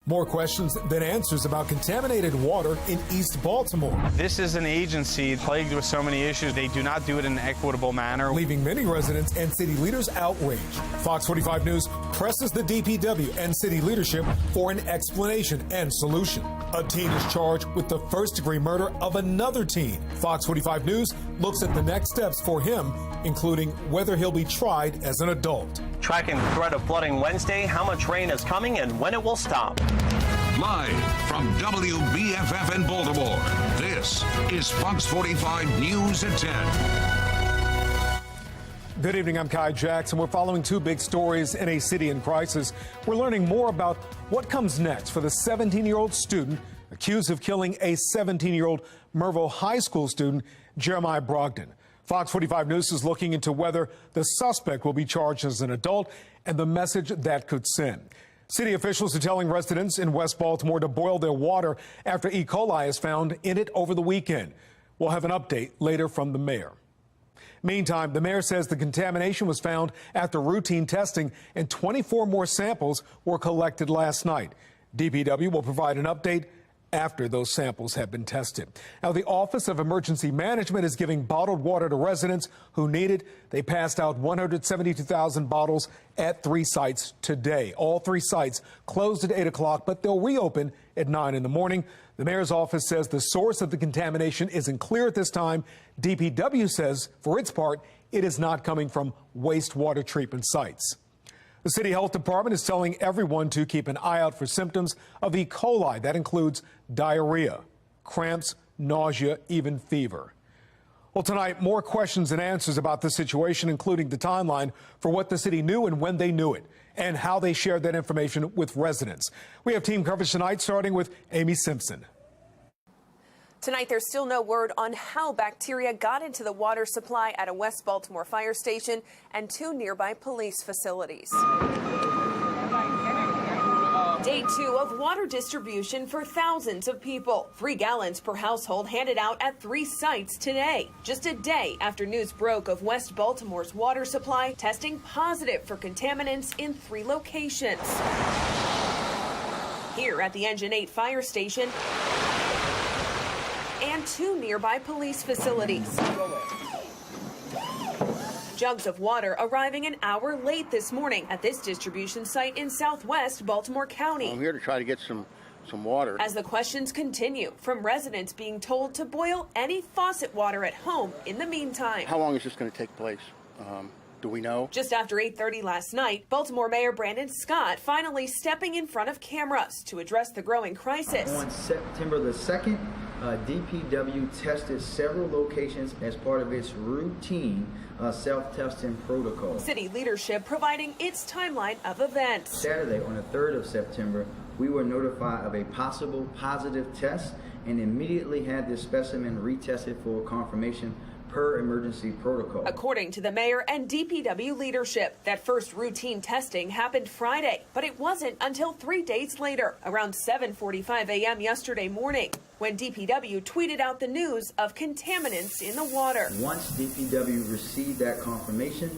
More questions than answers about contaminated water in East Baltimore. This is an agency plagued with so many issues. They do not do it in an equitable manner, leaving many residents and city leaders outraged. Fox 45 News presses the DPW and city leadership for an explanation and solution. A teen is charged with the first-degree murder of another teen. Fox 45 News looks at the next steps for him, including whether he'll be tried as an adult. Tracking the threat of flooding Wednesday, how much rain is coming and when it will stop. Live from WBFF in Baltimore, this is Fox 45 News at 10. Good evening, I'm Kai Jackson. We're following two big stories in a city in crisis. We're learning more about what comes next for the 17-year-old student accused of killing a 17-year-old Mervo High School student, Jeremiah Brogdon. Fox 45 News is looking into whether the suspect will be charged as an adult and the message that could send. City officials are telling residents in West Baltimore to boil their water after E. coli is found in it over the weekend. We'll have an update later from the mayor. Meantime, the mayor says the contamination was found after routine testing and 24 more samples were collected last night. DPW will provide an update after those samples have been tested. Now, the Office of Emergency Management is giving bottled water to residents who need it. They passed out 172,000 bottles at 3 sites today. All 3 sites closed at 8 o'clock, but they'll reopen at 9 in the morning. The mayor's office says the source of the contamination isn't clear at this time. DPW says, for its part, it is not coming from wastewater treatment sites. The City Health Department is telling everyone to keep an eye out for symptoms of E. coli. That includes diarrhea, cramps, nausea, even fever. Well, tonight, more questions and answers about the situation, including the timeline for what the city knew and when they knew it, and how they shared that information with residents. We have team coverage tonight, starting with Amy Simpson. Tonight, there's still no word on how bacteria got into the water supply at a West Baltimore fire station and 2 nearby police facilities. Day 2 of water distribution for thousands of people. 3 gallons per household handed out at 3 sites today, just a day after news broke of West Baltimore's water supply testing positive for contaminants in 3 locations. Here at the Engine 8 fire station and 2 nearby police facilities. Jugs of water arriving an hour late this morning at this distribution site in southwest Baltimore County. I'm here to try to get some water. As the questions continue, from residents being told to boil any faucet water at home in the meantime. How long is this going to take place? Do we know? Just after 8:30 last night, Baltimore Mayor Brandon Scott finally stepping in front of cameras to address the growing crisis. On September the 2nd, DPW tested several locations as part of its routine self-testing protocol. City leadership providing its timeline of events. Saturday, on the 3rd of September, we were notified of a possible positive test and immediately had this specimen retested for confirmation per emergency protocol. According to the mayor and DPW leadership, that first routine testing happened Friday, but it wasn't until 3 days later, around 7:45 a.m. yesterday morning, when DPW tweeted out the news of contaminants in the water. Once DPW received that confirmation,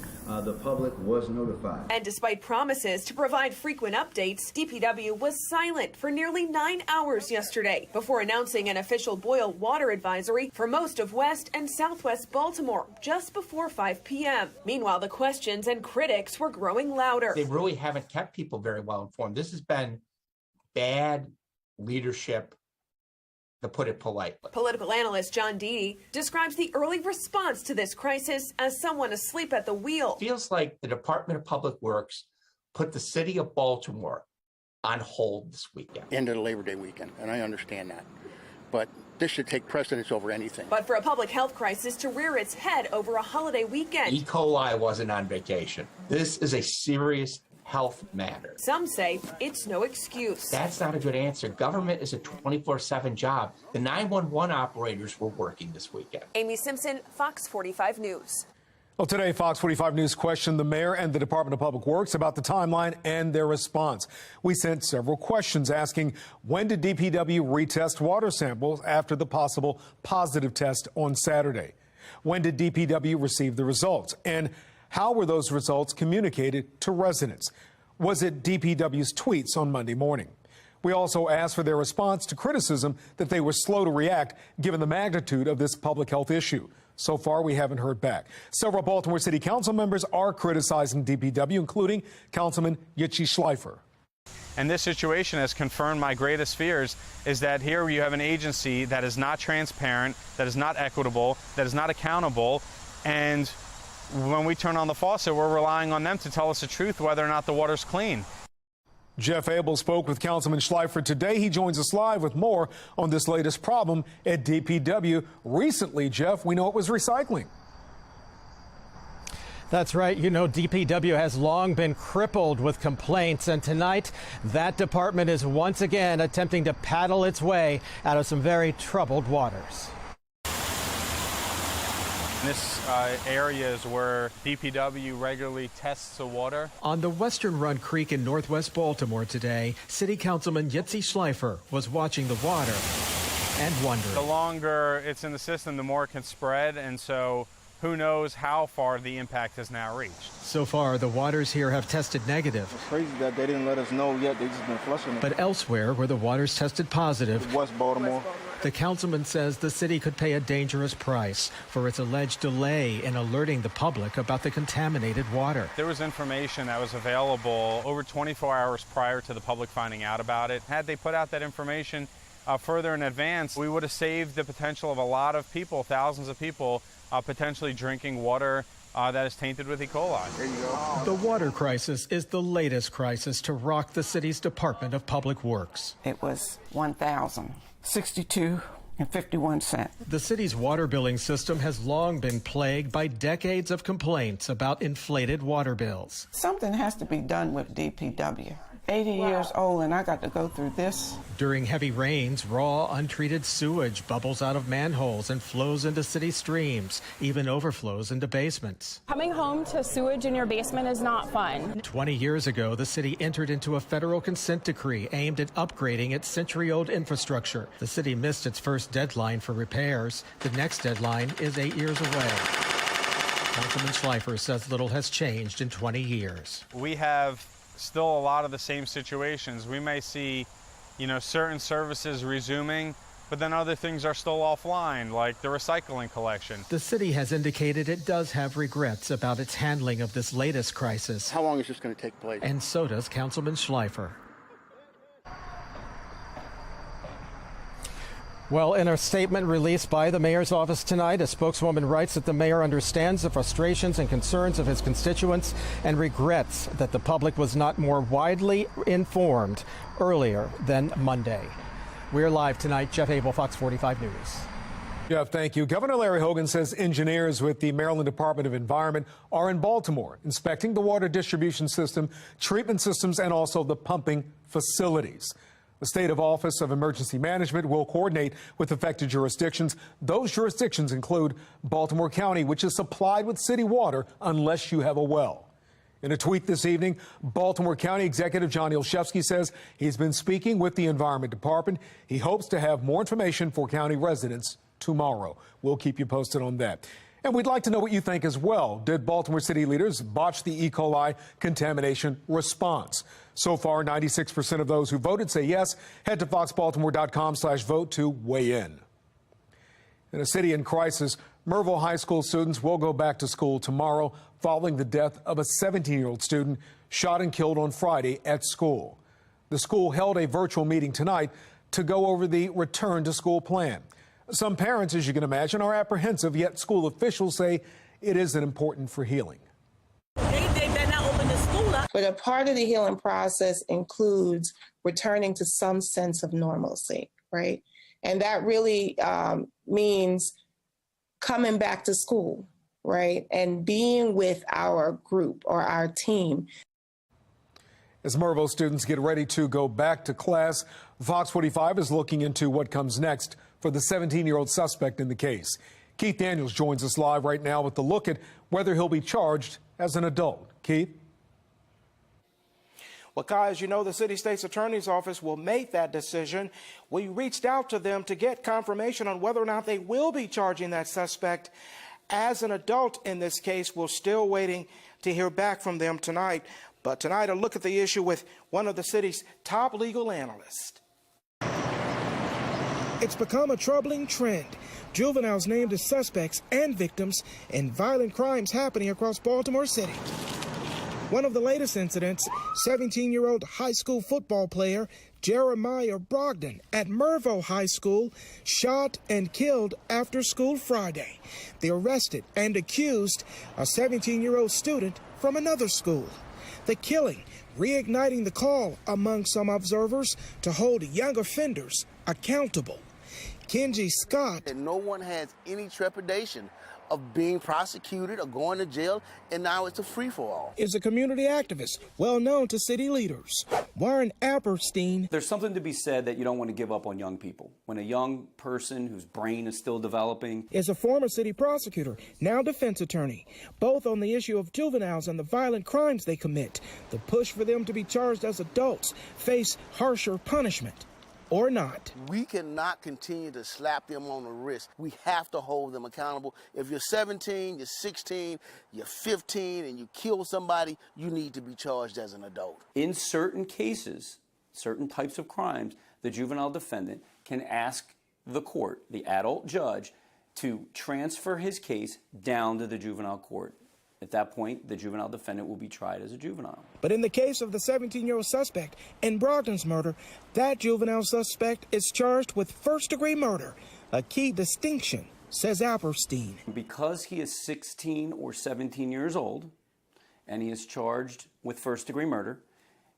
the public was notified. And despite promises to provide frequent updates, DPW was silent for nearly 9 hours yesterday before announcing an official boil water advisory for most of West and Southwest Baltimore just before 5 p.m. Meanwhile, the questions and critics were growing louder. They really haven't kept people very well informed. This has been bad leadership, to put it politely. Political analyst John Deedy describes the early response to this crisis as someone asleep at the wheel. Feels like the Department of Public Works put the city of Baltimore on hold this weekend. End of the Labor Day weekend, and I understand that. But this should take precedence over anything. But for a public health crisis to rear its head over a holiday weekend. E. coli wasn't on vacation. This is a serious health matter. Some say it's no excuse. That's not a good answer. Government is a 24/7 job. The 911 operators were working this weekend. Amy Simpson, Fox 45 News. Well, today, Fox 45 News questioned the mayor and the Department of Public Works about the timeline and their response. We sent several questions asking, when did DPW retest water samples after the possible positive test on Saturday? When did DPW receive the results? And how were those results communicated to residents? Was it DPW's tweets on Monday morning? We also asked for their response to criticism that they were slow to react given the magnitude of this public health issue. So far, we haven't heard back. Several Baltimore City Council members are criticizing DPW, including Councilman Yitzi Schleifer. And this situation has confirmed my greatest fears, is that here you have an agency that is not transparent, that is not equitable, that is not accountable, and when we turn on the faucet, we're relying on them to tell us the truth whether or not the water's clean. Jeff Abel spoke with Councilman Schleifer today. He joins us live with more on this latest problem at DPW. Recently, Jeff, we know it was recycling. That's right. You know, DPW has long been crippled with complaints, and tonight that department is once again attempting to paddle its way out of some very troubled waters. This area is where DPW regularly tests the water. On the Western Run Creek in northwest Baltimore today, City Councilman Yitzi Schleifer was watching the water and wondering. The longer it's in the system, the more it can spread, and so who knows how far the impact has now reached. So far, the waters here have tested negative. It's crazy that they didn't let us know yet. They just been flushing it. But elsewhere, where the waters tested positive, West Baltimore. The councilman says the city could pay a dangerous price for its alleged delay in alerting the public about the contaminated water. There was information that was available over 24 hours prior to the public finding out about it. Had they put out that information further in advance, we would have saved the potential of a lot of people, thousands of people, potentially drinking water that is tainted with E. coli. There you go. The water crisis is the latest crisis to rock the city's Department of Public Works. It was $1,062.51. The city's water billing system has long been plagued by decades of complaints about inflated water bills. Something has to be done with DPW. 80 years old, and I got to go through this. During heavy rains, raw, untreated sewage bubbles out of manholes and flows into city streams, even overflows into basements. Coming home to sewage in your basement is not fun. 20 years ago, the city entered into a federal consent decree aimed at upgrading its century-old infrastructure. The city missed its first deadline for repairs. The next deadline is 8 years away. Councilman Schleifer says little has changed in 20 years. We have still a lot of the same situations. We may see, certain services resuming, but then other things are still offline, like the recycling collection. The city has indicated it does have regrets about its handling of this latest crisis. How long is this going to take place? And so does Councilman Schleifer. Well, in a statement released by the mayor's office tonight, a spokeswoman writes that the mayor understands the frustrations and concerns of his constituents and regrets that the public was not more widely informed earlier than Monday. We're live tonight. Jeff Abel, Fox 45 News. Jeff, thank you. Governor Larry Hogan says engineers with the Maryland Department of Environment are in Baltimore inspecting the water distribution system, treatment systems, and also the pumping facilities. The State Office of Emergency Management will coordinate with affected jurisdictions. Those jurisdictions include Baltimore County, which is supplied with city water unless you have a well. In a tweet this evening, Baltimore County Executive John Ilshevsky says he's been speaking with the Environment Department. He hopes to have more information for county residents tomorrow. We'll keep you posted on that. And we'd like to know what you think as well. Did Baltimore city leaders botch the E. coli contamination response? So far, 96% of those who voted say yes. Head to foxbaltimore.com/vote to weigh in. In a city in crisis, Merville High School students will go back to school tomorrow following the death of a 17-year-old student shot and killed on Friday at school. The school held a virtual meeting tonight to go over the return to school plan. Some parents, as you can imagine, are apprehensive, yet school officials say it isn't important for healing. They better not open the school up. But a part of the healing process includes returning to some sense of normalcy, right? And that really means coming back to school, right? And being with our group or our team. As Merville students get ready to go back to class, Fox 45 is looking into what comes next for the 17-year-old suspect in the case. Keith Daniels joins us live right now with the look at whether he'll be charged as an adult. Keith? Well, Kai, as you know, the city state's attorney's office will make that decision. We reached out to them to get confirmation on whether or not they will be charging that suspect as an adult in this case. We're still waiting to hear back from them tonight. But tonight, a look at the issue with one of the city's top legal analysts. It's become a troubling trend. Juveniles named as suspects and victims in violent crimes happening across Baltimore City. One of the latest incidents, 17-year-old high school football player Jeremiah Brogdon at Mervo High School shot and killed after school Friday. They arrested and accused a 17-year-old student from another school. The killing reigniting the call among some observers to hold young offenders accountable. Kenji Scott. And no one has any trepidation of being prosecuted or going to jail, and now it's a free-for-all. Is a community activist well known to city leaders. Warren Apperstein. There's something to be said that you don't want to give up on young people. When a young person whose brain is still developing is a former city prosecutor, now defense attorney, both on the issue of juveniles and the violent crimes they commit. The push for them to be charged as adults, face harsher punishment. Or not. We cannot continue to slap them on the wrist. We have to hold them accountable. If you're 17, you're 16, you're 15, and you kill somebody, you need to be charged as an adult. In certain cases, certain types of crimes, the juvenile defendant can ask the court, the adult judge, to transfer his case down to the juvenile court. At that point, the juvenile defendant will be tried as a juvenile. But in the case of the 17-year-old suspect in Brogdon's murder, that juvenile suspect is charged with first-degree murder, a key distinction, says Apperstein. Because he is 16 or 17 years old, and he is charged with first-degree murder,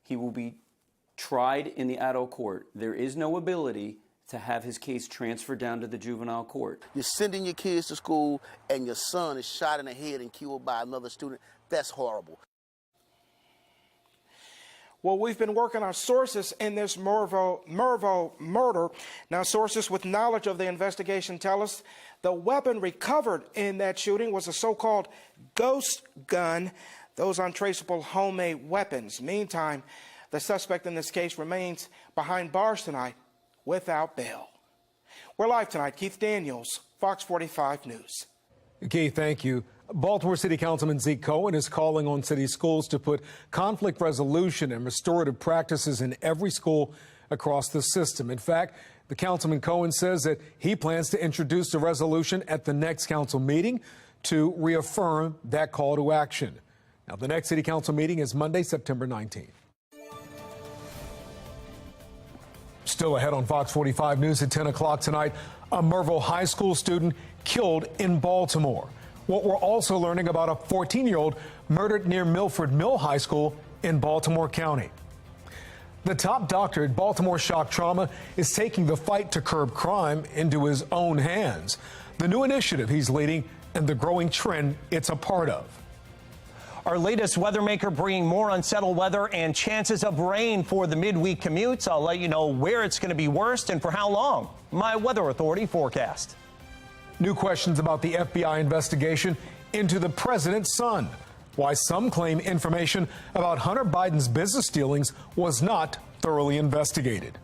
he will be tried in the adult court. There is no ability to have his case transferred down to the juvenile court. You're sending your kids to school and your son is shot in the head and killed by another student. That's horrible. Well, we've been working on sources in this Mervo murder. Now, sources with knowledge of the investigation tell us the weapon recovered in that shooting was a so-called ghost gun, those untraceable homemade weapons. Meantime, the suspect in this case remains behind bars tonight without bail. We're live tonight. Keith Daniels, Fox 45 News. Keith, thank you. Baltimore City Councilman Zeke Cohen is calling on city schools to put conflict resolution and restorative practices in every school across the system. In fact, the Councilman Cohen says that he plans to introduce a resolution at the next council meeting to reaffirm that call to action. Now, the next city council meeting is Monday, September 19th. Still ahead on Fox 45 News at 10 o'clock tonight, a Mervo High School student killed in Baltimore. What we're also learning about a 14-year-old murdered near Milford Mill High School in Baltimore County. The top doctor at Baltimore Shock Trauma is taking the fight to curb crime into his own hands. The new initiative he's leading and the growing trend it's a part of. Our latest weather maker bringing more unsettled weather and chances of rain for the midweek commutes. I'll let you know where it's going to be worst and for how long. My Weather Authority forecast. New questions about the FBI investigation into the president's son. Why some claim information about Hunter Biden's business dealings was not thoroughly investigated.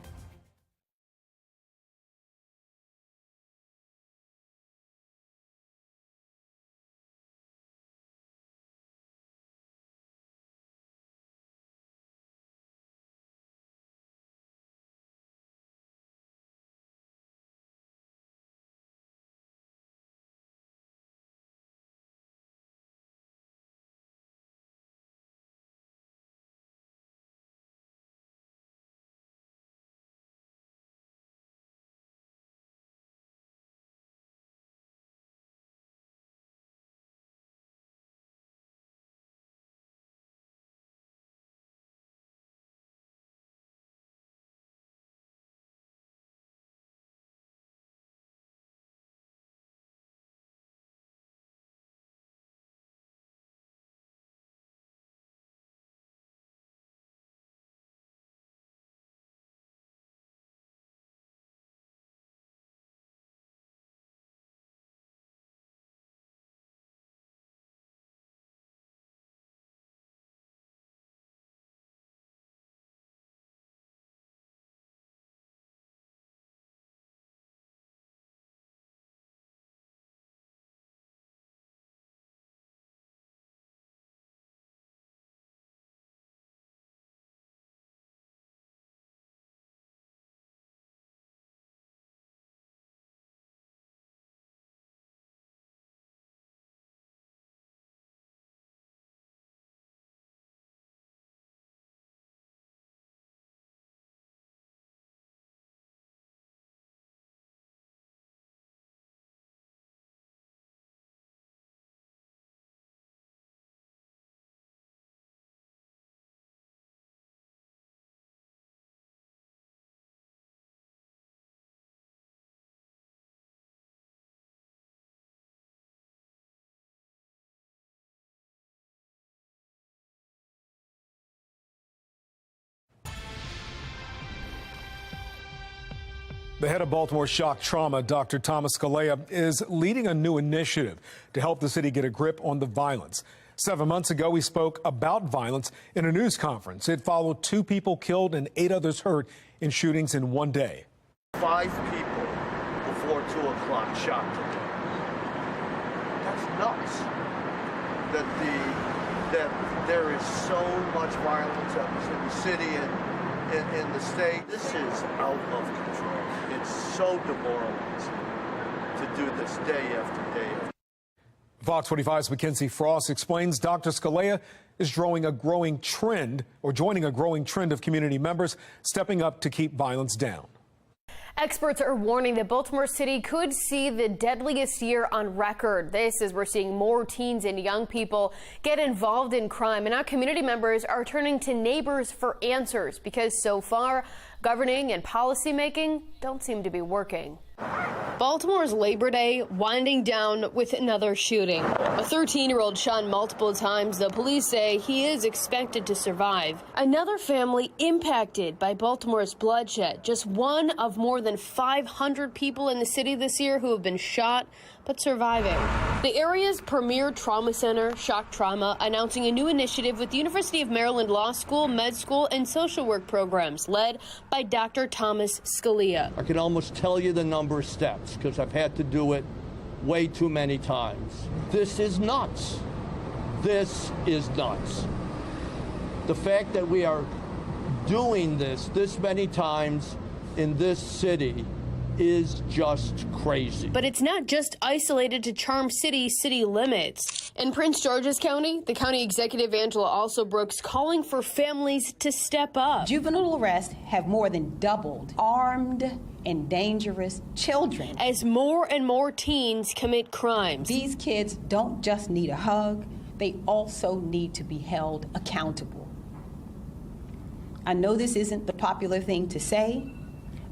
The head of Baltimore Shock Trauma, Dr. Thomas Scalea, is leading a new initiative to help the city get a grip on the violence. 7 months ago, he spoke about violence in a news conference. It followed 2 people killed and 8 others hurt in shootings in one day. 5 people before 2 o'clock shot today. That's nuts. That there is so much violence in the city and in the state. This is out of control. It's so demoralizing to do this day after day. Fox 45's Mackenzie Frost explains Dr. Scalea is joining a growing trend of community members stepping up to keep violence down. Experts are warning that Baltimore City could see the deadliest year on record. This is we're seeing more teens and young people get involved in crime, and now community members are turning to neighbors for answers because so far governing and policy making don't seem to be working. Baltimore's Labor Day winding down with another shooting. A 13-year-old shot multiple times. The police say he is expected to survive. Another family impacted by Baltimore's bloodshed. Just one of more than 500 people in the city this year who have been shot but surviving. The area's premier trauma center, Shock Trauma, announcing a new initiative with the University of Maryland Law School, med school, and social work programs led by Dr. Thomas Scalea. I can almost tell you the number of steps because I've had to do it way too many times. This is nuts. This is nuts. The fact that we are doing this many times in this city is just crazy. But it's not just isolated to Charm City city limits. In Prince George's County, the county executive Angela Also Brooks calling for families to step up. Juvenile arrests have more than doubled. Armed and dangerous children. As more and more teens commit crimes. These kids don't just need a hug, they also need to be held accountable. I know this isn't the popular thing to say,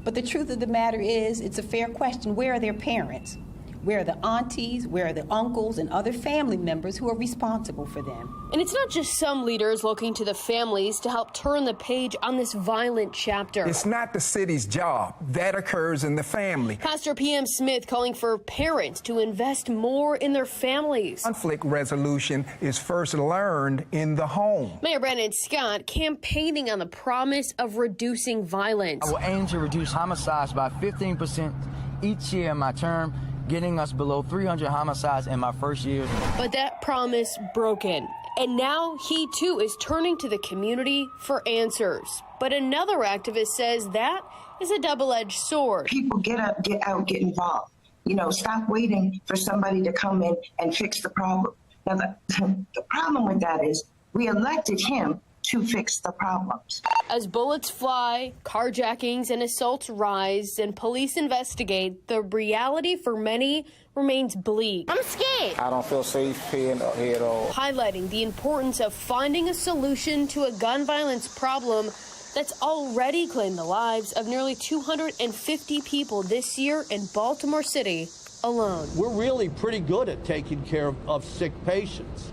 but the truth of the matter is, it's a fair question. Where are their parents? Where are the aunties? Where are the uncles and other family members who are responsible for them? And it's not just some leaders looking to the families to help turn the page on this violent chapter. It's not the city's job. That occurs in the family. Pastor P.M. Smith calling for parents to invest more in their families. Conflict resolution is first learned in the home. Mayor Brandon Scott campaigning on the promise of reducing violence. I will aim to reduce homicides by 15% each year in my term, getting us below 300 homicides in my first year. But that promise broken. And now he too is turning to the community for answers. But another activist says that is a double-edged sword. People get up, get out, get involved. You know, stop waiting for somebody to come in and fix the problem. Now, the problem with that is we elected him to fix the problems. As bullets fly, carjackings and assaults rise, and police investigate, the reality for many remains bleak. I'm scared. I don't feel safe here at all. Highlighting the importance of finding a solution to a gun violence problem that's already claimed the lives of nearly 250 people this year in Baltimore City alone. We're really pretty good at taking care of sick patients,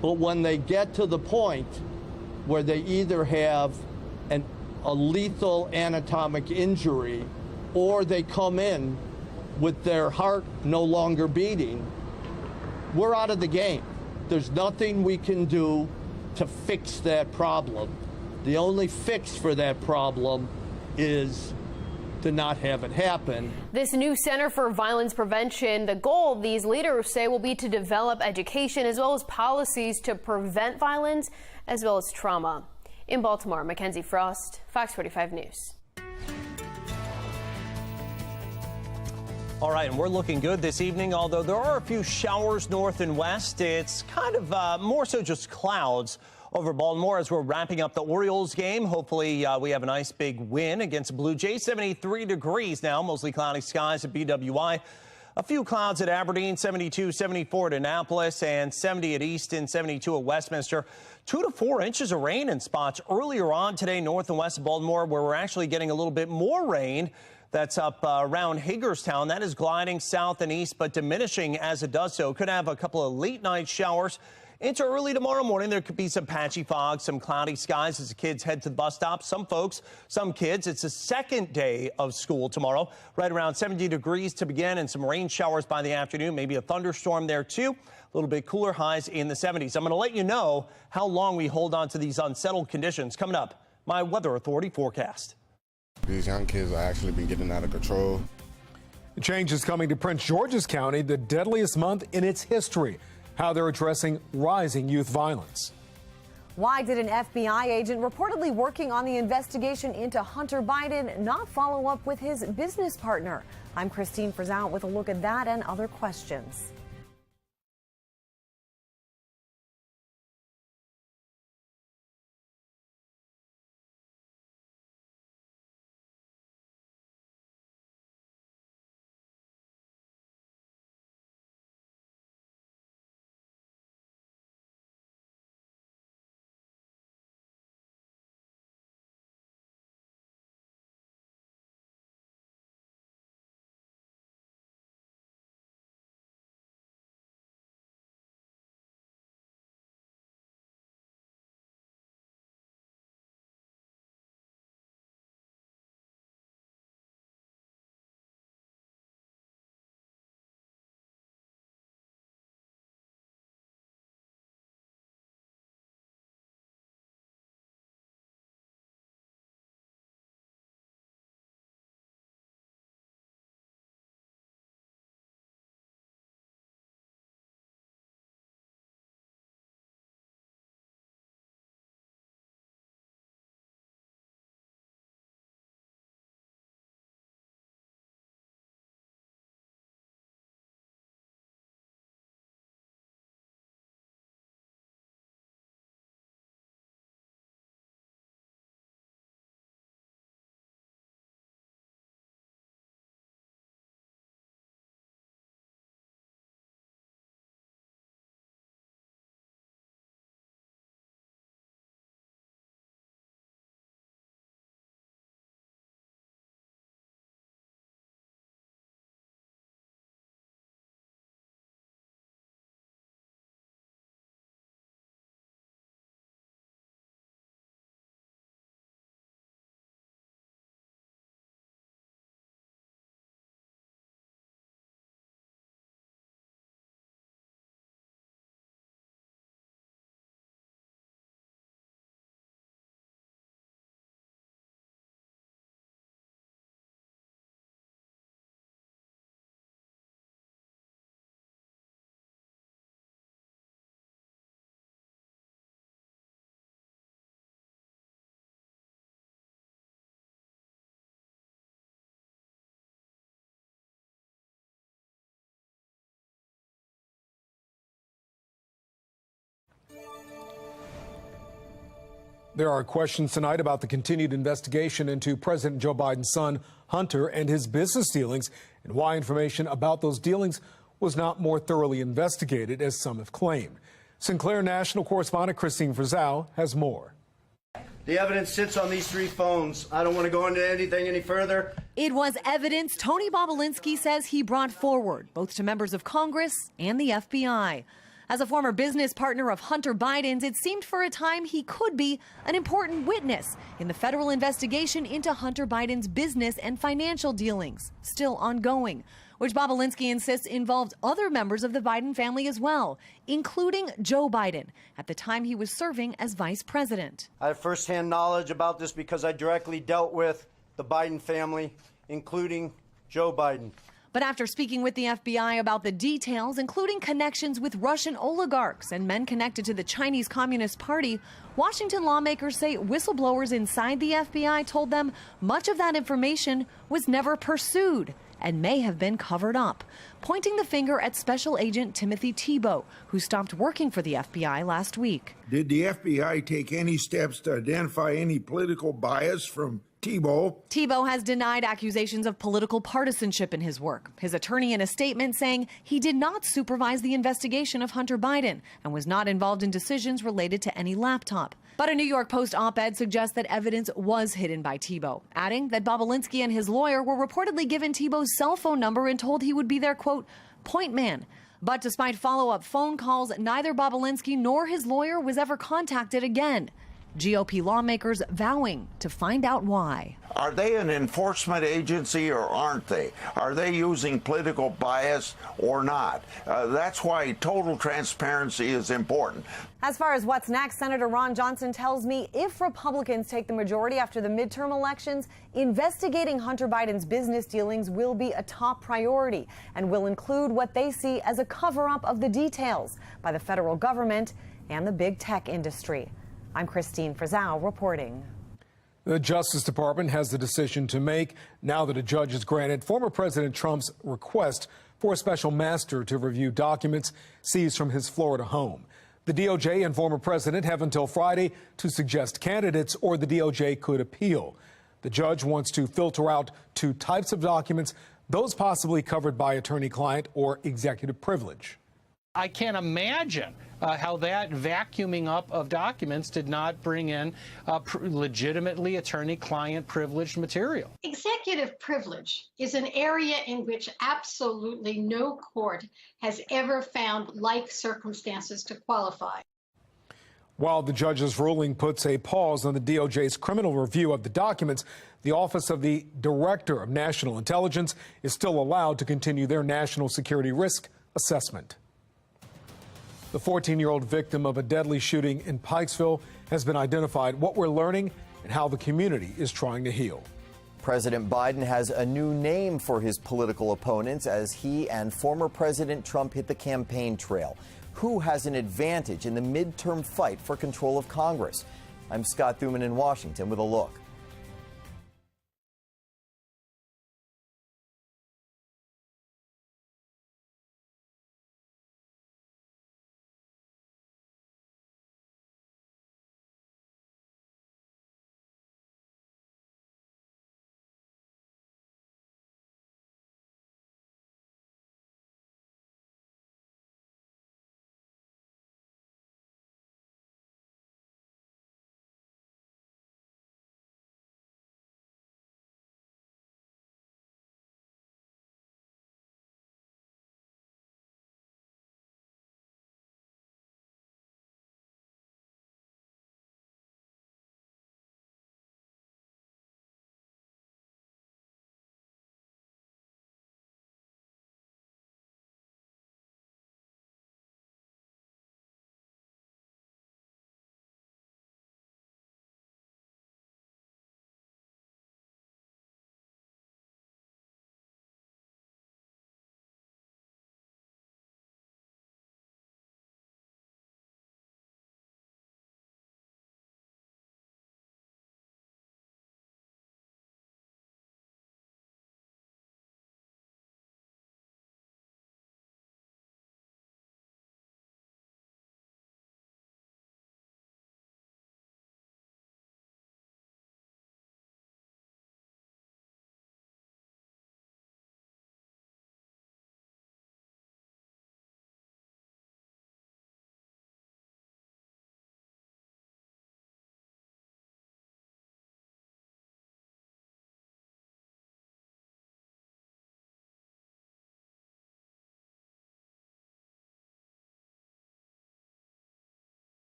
but when they get to the point where they either have a lethal anatomic injury or they come in with their heart no longer beating, we're out of the game. There's nothing we can do to fix that problem. The only fix for that problem is to not have it happen. This new Center for Violence Prevention, the goal, these leaders say, will be to develop education as well as policies to prevent violence as well as trauma. In Baltimore, Mackenzie Frost, Fox 45 News. All right, and we're looking good this evening, although there are a few showers north and west. It's kind of more so just clouds over Baltimore as we're wrapping up the Orioles game. Hopefully we have a nice big win against the Blue Jays. 73 degrees now, mostly cloudy skies at BWI. A few clouds at Aberdeen, 72, 74 at Annapolis, and 70 at Easton, 72 at Westminster. 2 to 4 inches of rain in spots earlier on today north and west of Baltimore, where we're actually getting a little bit more rain. That's up around Hagerstown. That is gliding south and east, but diminishing as it does so. Could have a couple of late night showers Into early tomorrow morning, there could be some patchy fog, some cloudy skies as the kids head to the bus stop. Some folks, some kids, it's the second day of school tomorrow. Right around 70 degrees to begin and some rain showers by the afternoon. Maybe a thunderstorm there, too. A little bit cooler, highs in the 70s. I'm going to let you know how long we hold on to these unsettled conditions. Coming up, my Weather Authority forecast. These young kids are actually been getting out of control. The change is coming to Prince George's County, the deadliest month in its history. How they're addressing rising youth violence. Why did an FBI agent reportedly working on the investigation into Hunter Biden not follow up with his business partner? I'm Christine Frizzell with a look at that and other questions. There are questions tonight about the continued investigation into President Joe Biden's son, Hunter, and his business dealings, and why information about those dealings was not more thoroughly investigated, as some have claimed. Sinclair national correspondent Christine Frizzell has more. The evidence sits on these 3 phones. I don't want to go into anything any further. It was evidence Tony Bobulinski says he brought forward, both to members of Congress and the FBI. As a former business partner of Hunter Biden's, it seemed for a time he could be an important witness in the federal investigation into Hunter Biden's business and financial dealings, still ongoing, which Bobulinski insists involved other members of the Biden family as well, including Joe Biden, at the time he was serving as vice president. I have firsthand knowledge about this because I directly dealt with the Biden family, including Joe Biden. But after speaking with the FBI about the details, including connections with Russian oligarchs and men connected to the Chinese Communist Party, Washington lawmakers say whistleblowers inside the FBI told them much of that information was never pursued and may have been covered up, pointing the finger at Special Agent Timothy Tebow, who stopped working for the FBI last week. Did the FBI take any steps to identify any political bias from Tebow? Tebow has denied accusations of political partisanship in his work. His attorney in a statement saying he did not supervise the investigation of Hunter Biden and was not involved in decisions related to any laptop. But a New York Post op-ed suggests that evidence was hidden by Tebow, adding that Bobulinski and his lawyer were reportedly given Tebow's cell phone number and told he would be their, quote, point man. But despite follow-up phone calls, neither Bobulinski nor his lawyer was ever contacted again. GOP lawmakers vowing to find out why. Are they an enforcement agency or aren't they? Are they using political bias or not? That's why total transparency is important. As far as what's next, Senator Ron Johnson tells me if Republicans take the majority after the midterm elections, investigating Hunter Biden's business dealings will be a top priority and will include what they see as a cover-up of the details by the federal government and the big tech industry. I'm Christine Frizzau reporting. The Justice Department has the decision to make now that a judge has granted former President Trump's request for a special master to review documents seized from his Florida home. The DOJ and former president have until Friday to suggest candidates, or the DOJ could appeal. The judge wants to filter out two types of documents, those possibly covered by attorney-client or executive privilege. I can't imagine how that vacuuming up of documents did not bring in legitimately attorney-client privileged material. Executive privilege is an area in which absolutely no court has ever found like circumstances to qualify. While the judge's ruling puts a pause on the DOJ's criminal review of the documents, the Office of the Director of National Intelligence is still allowed to continue their national security risk assessment. The 14-year-old victim of a deadly shooting in Pikesville has been identified. What we're learning and how the community is trying to heal. President Biden has a new name for his political opponents as he and former President Trump hit the campaign trail. Who has an advantage in the midterm fight for control of Congress? I'm Scott Thuman in Washington with a look.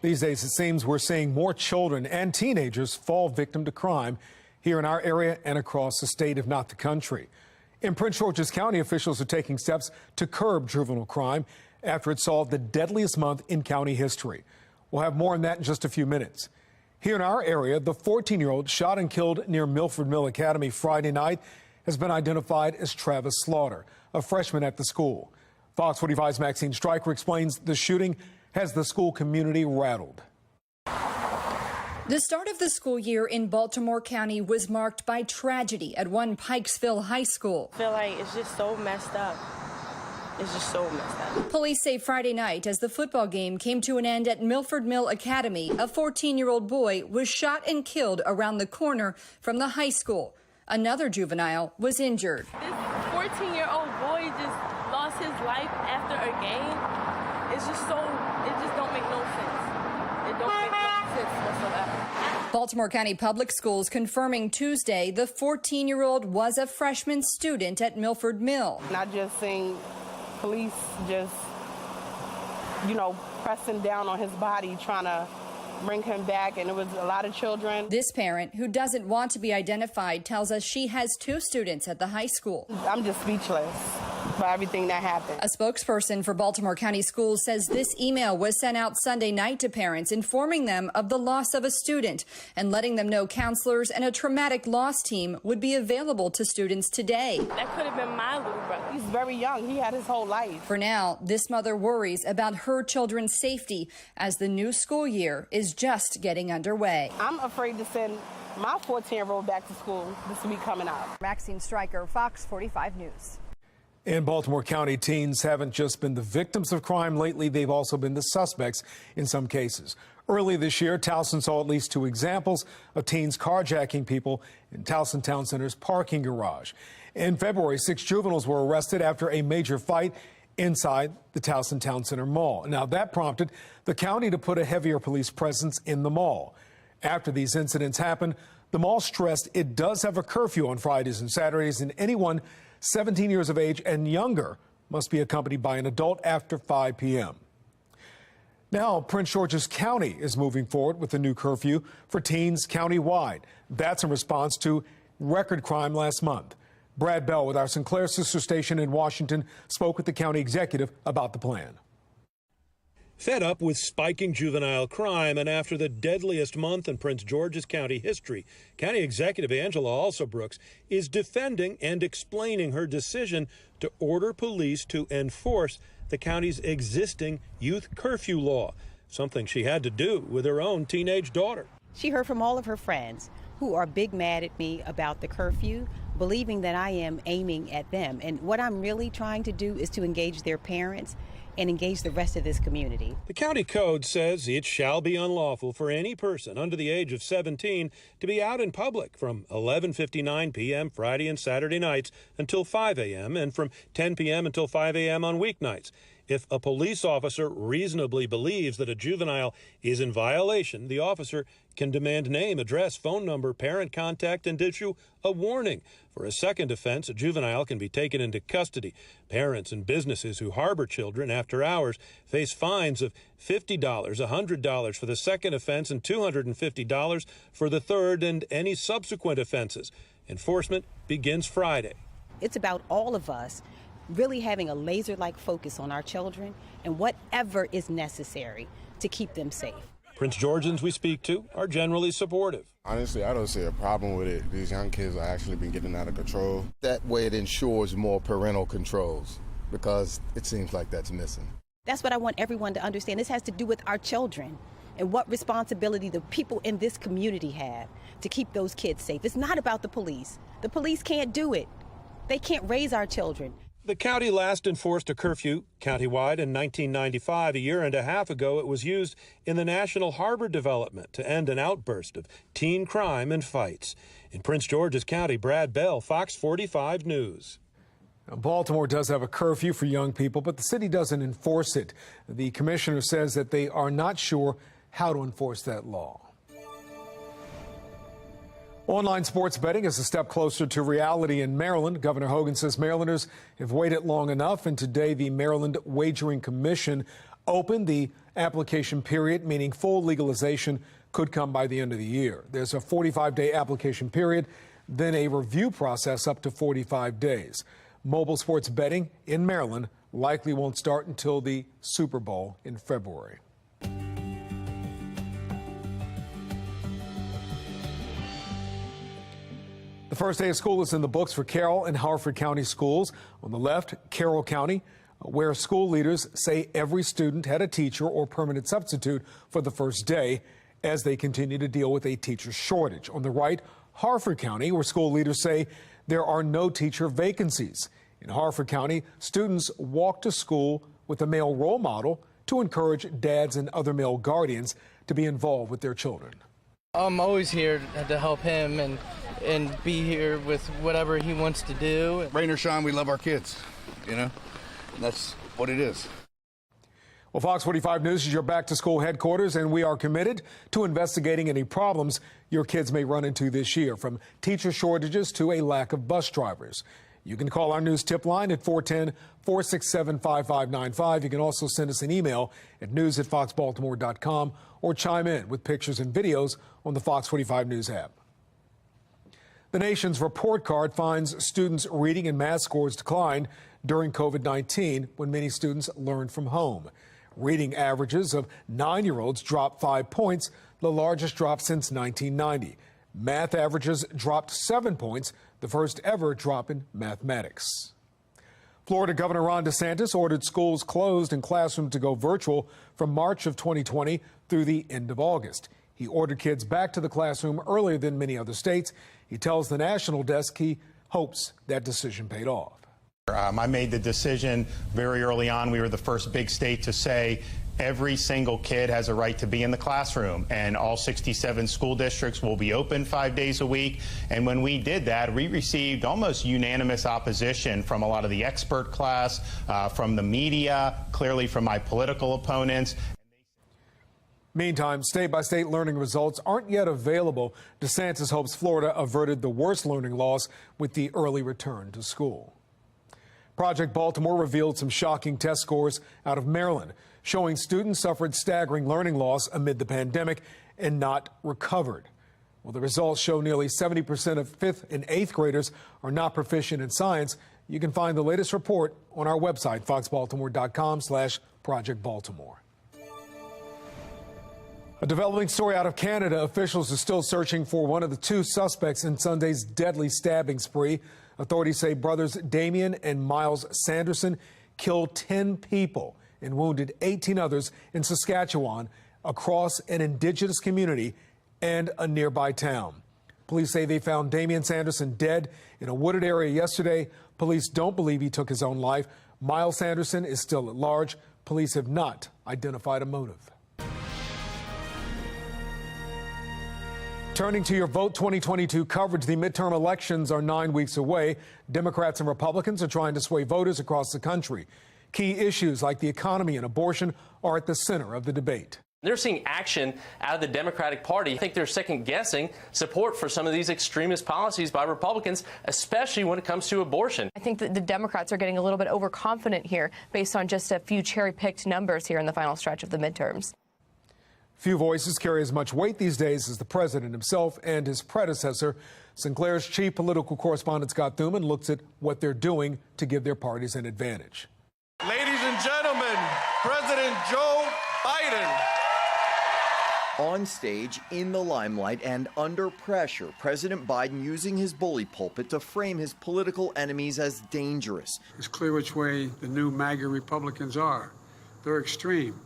These days, it seems we're seeing more children and teenagers fall victim to crime here in our area and across the state, if not the country. In Prince George's County, officials are taking steps to curb juvenile crime after it saw the deadliest month in county history. We'll have more on that in just a few minutes. Here in our area, the 14-year-old shot and killed near Milford Mill Academy Friday night has been identified as Travis Slaughter, a freshman at the school. FOX45's Maxine Stryker explains the shooting has the school community rattled. The start of the school year in Baltimore County was marked by tragedy at one Pikesville high school. I feel like it's just so messed up. It's just so messed up. Police say Friday night, as the football game came to an end at Milford Mill Academy, a 14-year-old boy was shot and killed around the corner from the high school. Another juvenile was injured. This 14-year-old boy just lost his life after a game. It's just so, it just don't make no sense. It don't make no sense whatsoever. Baltimore County Public Schools confirming Tuesday the 14-year-old was a freshman student at Milford Mill. Not just seeing police just, pressing down on his body, trying to bring him back, and it was a lot of children. This parent, who doesn't want to be identified, tells us she has 2 students at the high school. I'm just speechless by everything that happened. A spokesperson for Baltimore County Schools says this email was sent out Sunday night to parents, informing them of the loss of a student and letting them know counselors and a traumatic loss team would be available to students today. That could have been my little brother. He's very young. He had his whole life. For now, this mother worries about her children's safety as the new school year is just getting underway. I'm afraid to send my 14-year-old back to school this week coming up. Maxine Stryker, Fox 45 News. In Baltimore County, teens haven't just been the victims of crime lately, they've also been the suspects in some cases. Early this year, Towson saw at least 2 examples of teens carjacking people in Towson Town Center's parking garage. In February, 6 juveniles were arrested after a major fight inside the Towson Town Center Mall. Now, that prompted the county to put a heavier police presence in the mall. After these incidents happened, the mall stressed it does have a curfew on Fridays and Saturdays, and anyone 17 years of age and younger must be accompanied by an adult after 5 p.m. Now, Prince George's County is moving forward with a new curfew for teens countywide. That's in response to record crime last month. Brad Bell with our Sinclair sister station in Washington spoke with the county executive about the plan. Fed up with spiking juvenile crime and after the deadliest month in Prince George's County history, County Executive Angela Alsobrooks is defending and explaining her decision to order police to enforce the county's existing youth curfew law, something she had to do with her own teenage daughter. She heard from all of her friends who are big mad at me about the curfew, believing that I am aiming at them. And what I'm really trying to do is to engage their parents and engage the rest of this community. The county code says it shall be unlawful for any person under the age of 17 to be out in public from 11:59 p.m. Friday and Saturday nights until 5 a.m. and from 10 p.m. until 5 a.m. on weeknights. If a police officer reasonably believes that a juvenile is in violation, the officer can demand name, address, phone number, parent contact, and issue a warning. For a second offense, a juvenile can be taken into custody. Parents and businesses who harbor children after hours face fines of $50, $100 for the second offense, and $250 for the third and any subsequent offenses. Enforcement begins Friday. It's about all of us really having a laser-like focus on our children and whatever is necessary to keep them safe. Prince Georgians we speak to are generally supportive. Honestly, I don't see a problem with it. These young kids are actually been getting out of control. That way it ensures more parental controls, because it seems like that's missing. That's what I want everyone to understand. This has to do with our children and what responsibility the people in this community have to keep those kids safe. It's not about the police. The police can't do it. They can't raise our children. The county last enforced a curfew countywide in 1995. A year and a half ago, it was used in the National Harbor development to end an outburst of teen crime and fights. In Prince George's County, Brad Bell, Fox 45 News. Now, Baltimore does have a curfew for young people, but the city doesn't enforce it. The commissioner says that they are not sure how to enforce that law. Online sports betting is a step closer to reality in Maryland. Governor Hogan says Marylanders have waited long enough, and today the Maryland Wagering Commission opened the application period, meaning full legalization could come by the end of the year. There's a 45-day application period, then a review process up to 45 days. Mobile sports betting in Maryland likely won't start until the Super Bowl in February. The first day of school is in the books for Carroll and Harford County schools. On the left, Carroll County where school leaders say every student had a teacher or permanent substitute for the first day as they continue to deal with a teacher shortage. On the right, Harford County, where school leaders say there are no teacher vacancies. In Harford County, students walk to school with a male role model to encourage dads and other male guardians to be involved with their children. I'm always here to help him and be here with whatever he wants to do. Rain or shine, we love our kids, you know? That's what it is. Well, Fox 45 News is your back-to-school headquarters, and we are committed to investigating any problems your kids may run into this year, from teacher shortages to a lack of bus drivers. You can call our news tip line at 410-467-5595. You can also send us an email at news@foxbaltimore.com or chime in with pictures and videos on the Fox 45 News app. The nation's report card finds students' reading and math scores declined during COVID-19 when many students learned from home. Reading averages of 9-year-olds dropped 5 points, the largest drop since 1990. Math averages dropped 7 points, the first ever drop in mathematics. Florida Governor Ron DeSantis ordered schools closed and classrooms to go virtual from March of 2020 through the end of August. He ordered kids back to the classroom earlier than many other states. He tells the national desk he hopes that decision paid off. I made the decision very early on. We were the first big state to say every single kid has a right to be in the classroom, and all 67 school districts will be open 5 days a week. And when we did that, we received almost unanimous opposition from a lot of the expert class, from the media, clearly from my political opponents. Meantime, state-by-state learning results aren't yet available. DeSantis hopes Florida averted the worst learning loss with the early return to school. Project Baltimore revealed some shocking test scores out of Maryland, showing students suffered staggering learning loss amid the pandemic and not recovered. Well, the results show nearly 70% of 5th and 8th graders are not proficient in science. You can find the latest report on our website, foxbaltimore.com/Project Baltimore. A developing story out of Canada. Officials are still searching for one of the 2 suspects in Sunday's deadly stabbing spree. Authorities say brothers Damien and Miles Sanderson killed 10 people and wounded 18 others in Saskatchewan, across an indigenous community and a nearby town. Police say they found Damien Sanderson dead in a wooded area yesterday. Police don't believe he took his own life. Miles Sanderson is still at large. Police have not identified a motive. Turning to your Vote 2022 coverage, the midterm elections are 9 weeks away. Democrats and Republicans are trying to sway voters across the country. Key issues like the economy and abortion are at the center of the debate. They're seeing action out of the Democratic Party. I think they're second-guessing support for some of these extremist policies by Republicans, especially when it comes to abortion. I think that the Democrats are getting a little bit overconfident here based on just a few cherry-picked numbers here in the final stretch of the midterms. Few voices carry as much weight these days as the president himself and his predecessor. Sinclair's chief political correspondent Scott Thuman looks at what they're doing to give their parties an advantage. Ladies and gentlemen, President Joe Biden. On stage, in the limelight, and under pressure, President Biden using his bully pulpit to frame his political enemies as dangerous. It's clear which way the new MAGA Republicans are. They're extreme.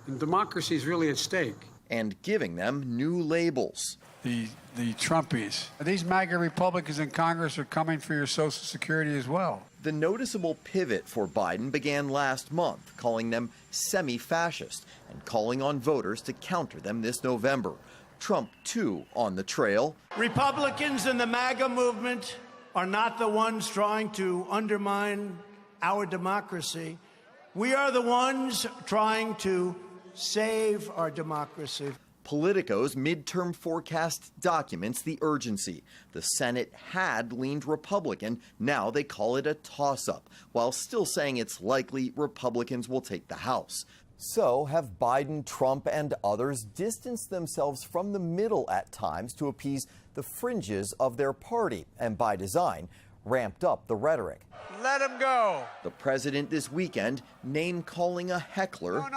And democracy is really at stake. And giving them new labels. The Trumpies. These MAGA Republicans in Congress are coming for your Social Security as well. The noticeable pivot for Biden began last month, calling them semi-fascist and calling on voters to counter them this November. Trump, too, on the trail. Republicans in the MAGA movement are not the ones trying to undermine our democracy. We are the ones trying to save our democracy. Politico's midterm forecast documents the urgency. The Senate had leaned Republican. Now they call it a toss-up, while still saying it's likely Republicans will take the House. So have Biden, Trump, and others distanced themselves from the middle at times to appease the fringes of their party, and by design, ramped up the rhetoric. Let him go. The president this weekend name-calling a heckler. No,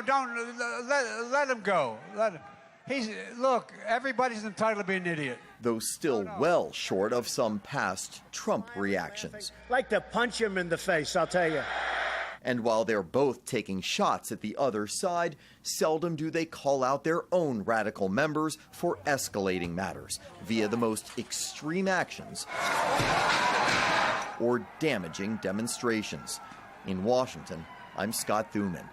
don't let him go. Look, everybody's entitled to be an idiot. Though still well short of some past Trump reactions. Like to punch him in the face, I'll tell you. And while they're both taking shots at the other side, seldom do they call out their own radical members for escalating matters via the most extreme actions or damaging demonstrations. In Washington, I'm Scott Thuman.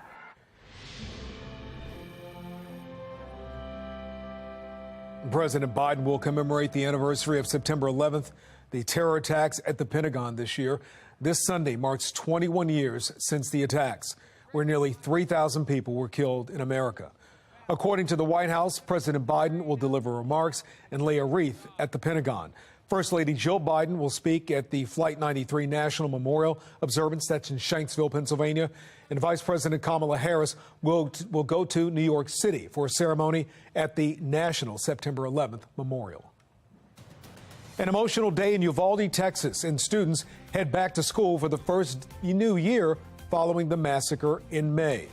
President Biden will commemorate the anniversary of September 11th, the terror attacks at the Pentagon this year. This Sunday marks 21 years since the attacks, where nearly 3,000 people were killed in America. According to the White House, President Biden will deliver remarks and lay a wreath at the Pentagon. First Lady Jill Biden will speak at the Flight 93 National Memorial Observance that's in Shanksville, Pennsylvania. And Vice President Kamala Harris will go to New York City for a ceremony at the National September 11th Memorial. An emotional day in Uvalde, Texas, and students head back to school for the first new year following the massacre in May.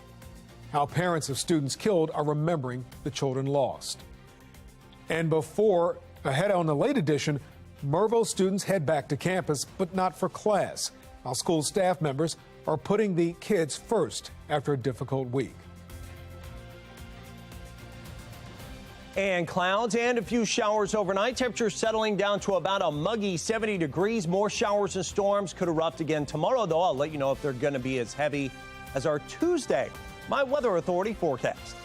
How parents of students killed are remembering the children lost. And ahead on the late edition, Mervo students head back to campus, but not for class. While school staff members are putting the kids first after a difficult week. And clouds and a few showers overnight. Temperatures settling down to about a muggy 70 degrees. More showers and storms could erupt again tomorrow, though. I'll let you know if they're going to be as heavy as our Tuesday My Weather Authority forecast.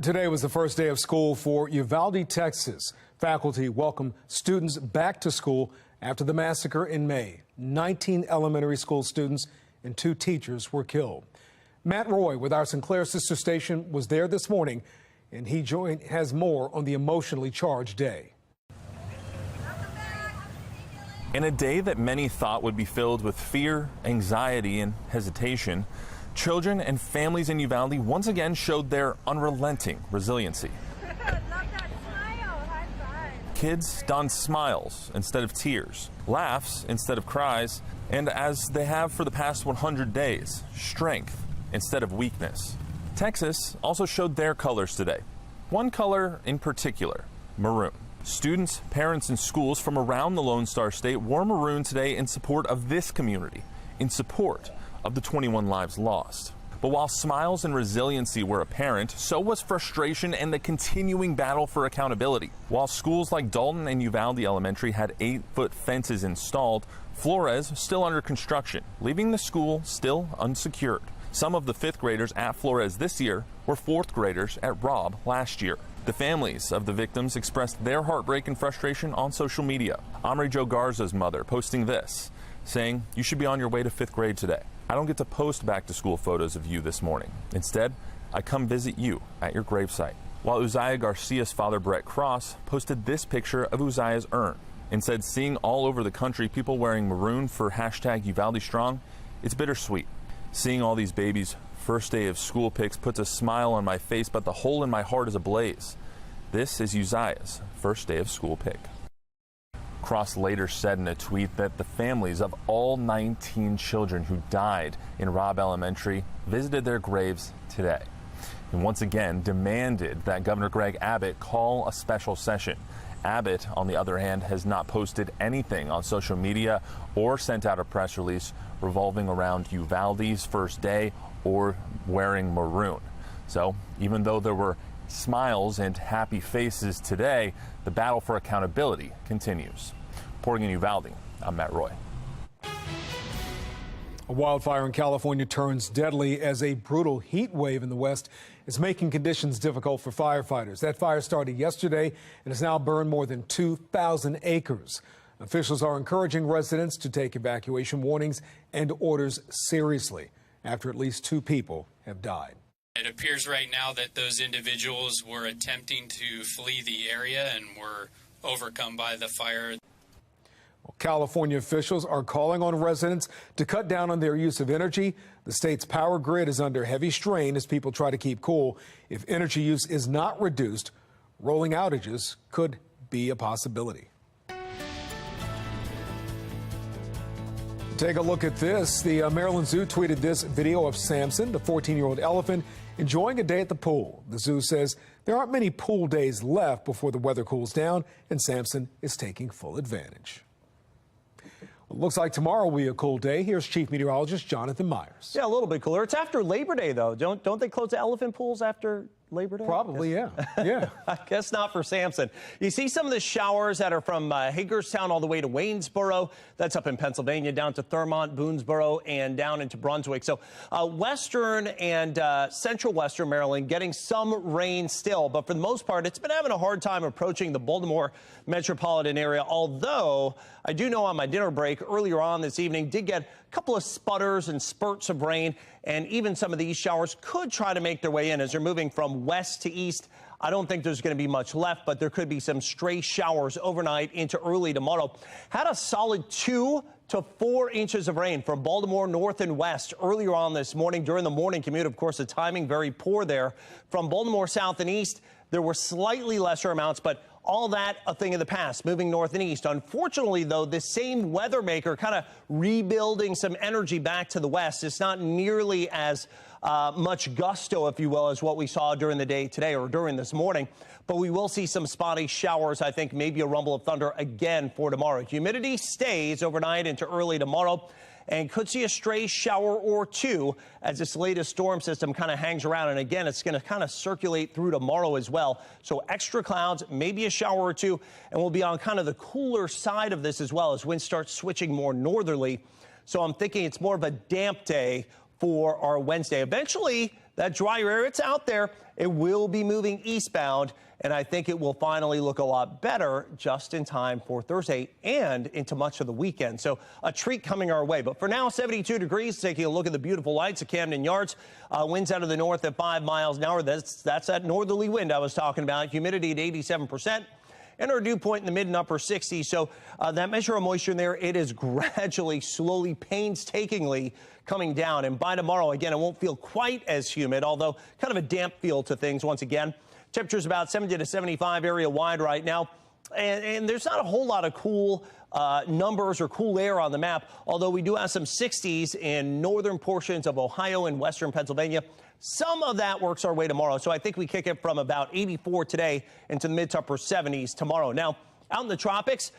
Today was the first day of school for Uvalde, Texas. Faculty welcomed students back to school after the massacre in May. 19 elementary school students and 2 teachers were killed. Matt Roy with our Sinclair sister station was there this morning, and he has more on the emotionally charged day. In a day that many thought would be filled with fear, anxiety, and hesitation, children and families in Uvalde once again showed their unrelenting resiliency. Kids donned smiles instead of tears, laughs instead of cries, and as they have for the past 100 days, strength instead of weakness. Texas also showed their colors today. One color in particular, maroon. Students, parents, and schools from around the Lone Star State wore maroon today in support of this community, in support of the 21 lives lost. But while smiles and resiliency were apparent, so was frustration and the continuing battle for accountability. While schools like Dalton and Uvalde Elementary had 8-foot fences installed, Flores still under construction, leaving the school still unsecured. Some of the 5th graders at Flores this year were 4th graders at Robb last year. The families of the victims expressed their heartbreak and frustration on social media. Omri Jo Garza's mother posting this, saying, "You should be on your way to 5th grade today. I don't get to post back to school photos of you this morning. Instead, I come visit you at your gravesite." While Uzziah Garcia's father, Brett Cross, posted this picture of Uzziah's urn and said, "Seeing all over the country people wearing maroon for hashtag Uvalde Strong, it's bittersweet. Seeing all these babies' first day of school pics puts a smile on my face, but the hole in my heart is ablaze. This is Uzziah's first day of school pic." Cross later said in a tweet that the families of all 19 children who died in Robb Elementary visited their graves today and once again demanded that Governor Greg Abbott call a special session. Abbott, on the other hand, has not posted anything on social media or sent out a press release revolving around Uvalde's first day or wearing maroon. So even though there were smiles and happy faces today, the battle for accountability continues. Reporting in Uvalde, I'm Matt Roy. A wildfire in California turns deadly as a brutal heat wave in the west is making conditions difficult for firefighters. That fire started yesterday and has now burned more than 2,000 acres. Officials are encouraging residents to take evacuation warnings and orders seriously after at least 2 people have died. It appears right now that those individuals were attempting to flee the area and were overcome by the fire. California officials are calling on residents to cut down on their use of energy. The state's power grid is under heavy strain as people try to keep cool. If energy use is not reduced, rolling outages could be a possibility. Take a look at this. The Maryland Zoo tweeted this video of Samson, the 14-year-old elephant, enjoying a day at the pool. The zoo says there aren't many pool days left before the weather cools down, and Samson is taking full advantage. Well, it looks like tomorrow will be a cool day. Here's Chief Meteorologist Jonathan Myers. Yeah, a little bit cooler. It's after Labor Day, though. Don't they close the elephant pools after Labor Day? Probably, yeah. Yeah. I guess not for Samson. You see some of the showers that are from Hagerstown all the way to Waynesboro. That's up in Pennsylvania, down to Thurmont, Boonesboro, and down into Brunswick. So western and central western Maryland getting some rain still. But for the most part, it's been having a hard time approaching the Baltimore metropolitan area. Although I do know on my dinner break earlier on this evening did get a couple of sputters and spurts of rain. And even some of these showers could try to make their way in as they're moving from west to east. I don't think there's going to be much left, but there could be some stray showers overnight into early tomorrow. Had a solid 2 to 4 inches of rain from Baltimore north and west earlier on this morning during the morning commute. Of course, the timing very poor there. From Baltimore south and east, there were slightly lesser amounts, but all that a thing of the past, moving north and east. Unfortunately, though, this same weather maker kind of rebuilding some energy back to the west. It's not nearly as much gusto, if you will, as what we saw during the day today or during this morning. But we will see some spotty showers, I think, maybe a rumble of thunder again for tomorrow. Humidity stays overnight into early tomorrow, and could see a stray shower or 2 as this latest storm system kind of hangs around. And again, it's going to kind of circulate through tomorrow as well. So extra clouds, maybe a shower or 2, and we'll be on kind of the cooler side of this as well as winds start switching more northerly. So I'm thinking it's more of a damp day for our Wednesday. Eventually, that drier air, it's out there. It will be moving eastbound, and I think it will finally look a lot better just in time for Thursday and into much of the weekend. So a treat coming our way. But for now, 72 degrees, taking a look at the beautiful lights of Camden Yards. Winds out of the north at 5 miles an hour. That's that northerly wind I was talking about. Humidity at 87%. and our dew point in the mid and upper 60s. So that measure of moisture in there, it is gradually, slowly, painstakingly coming down. And by tomorrow, again, it won't feel quite as humid, although kind of a damp feel to things once again. Temperatures about 70 to 75 area wide right now. And there's not a whole lot of cool numbers or cool air on the map, although we do have some 60s in northern portions of Ohio and western Pennsylvania. Some of that works our way tomorrow, so I think we kick it from about 84 today into the mid to upper 70s tomorrow. Now, out in the tropics,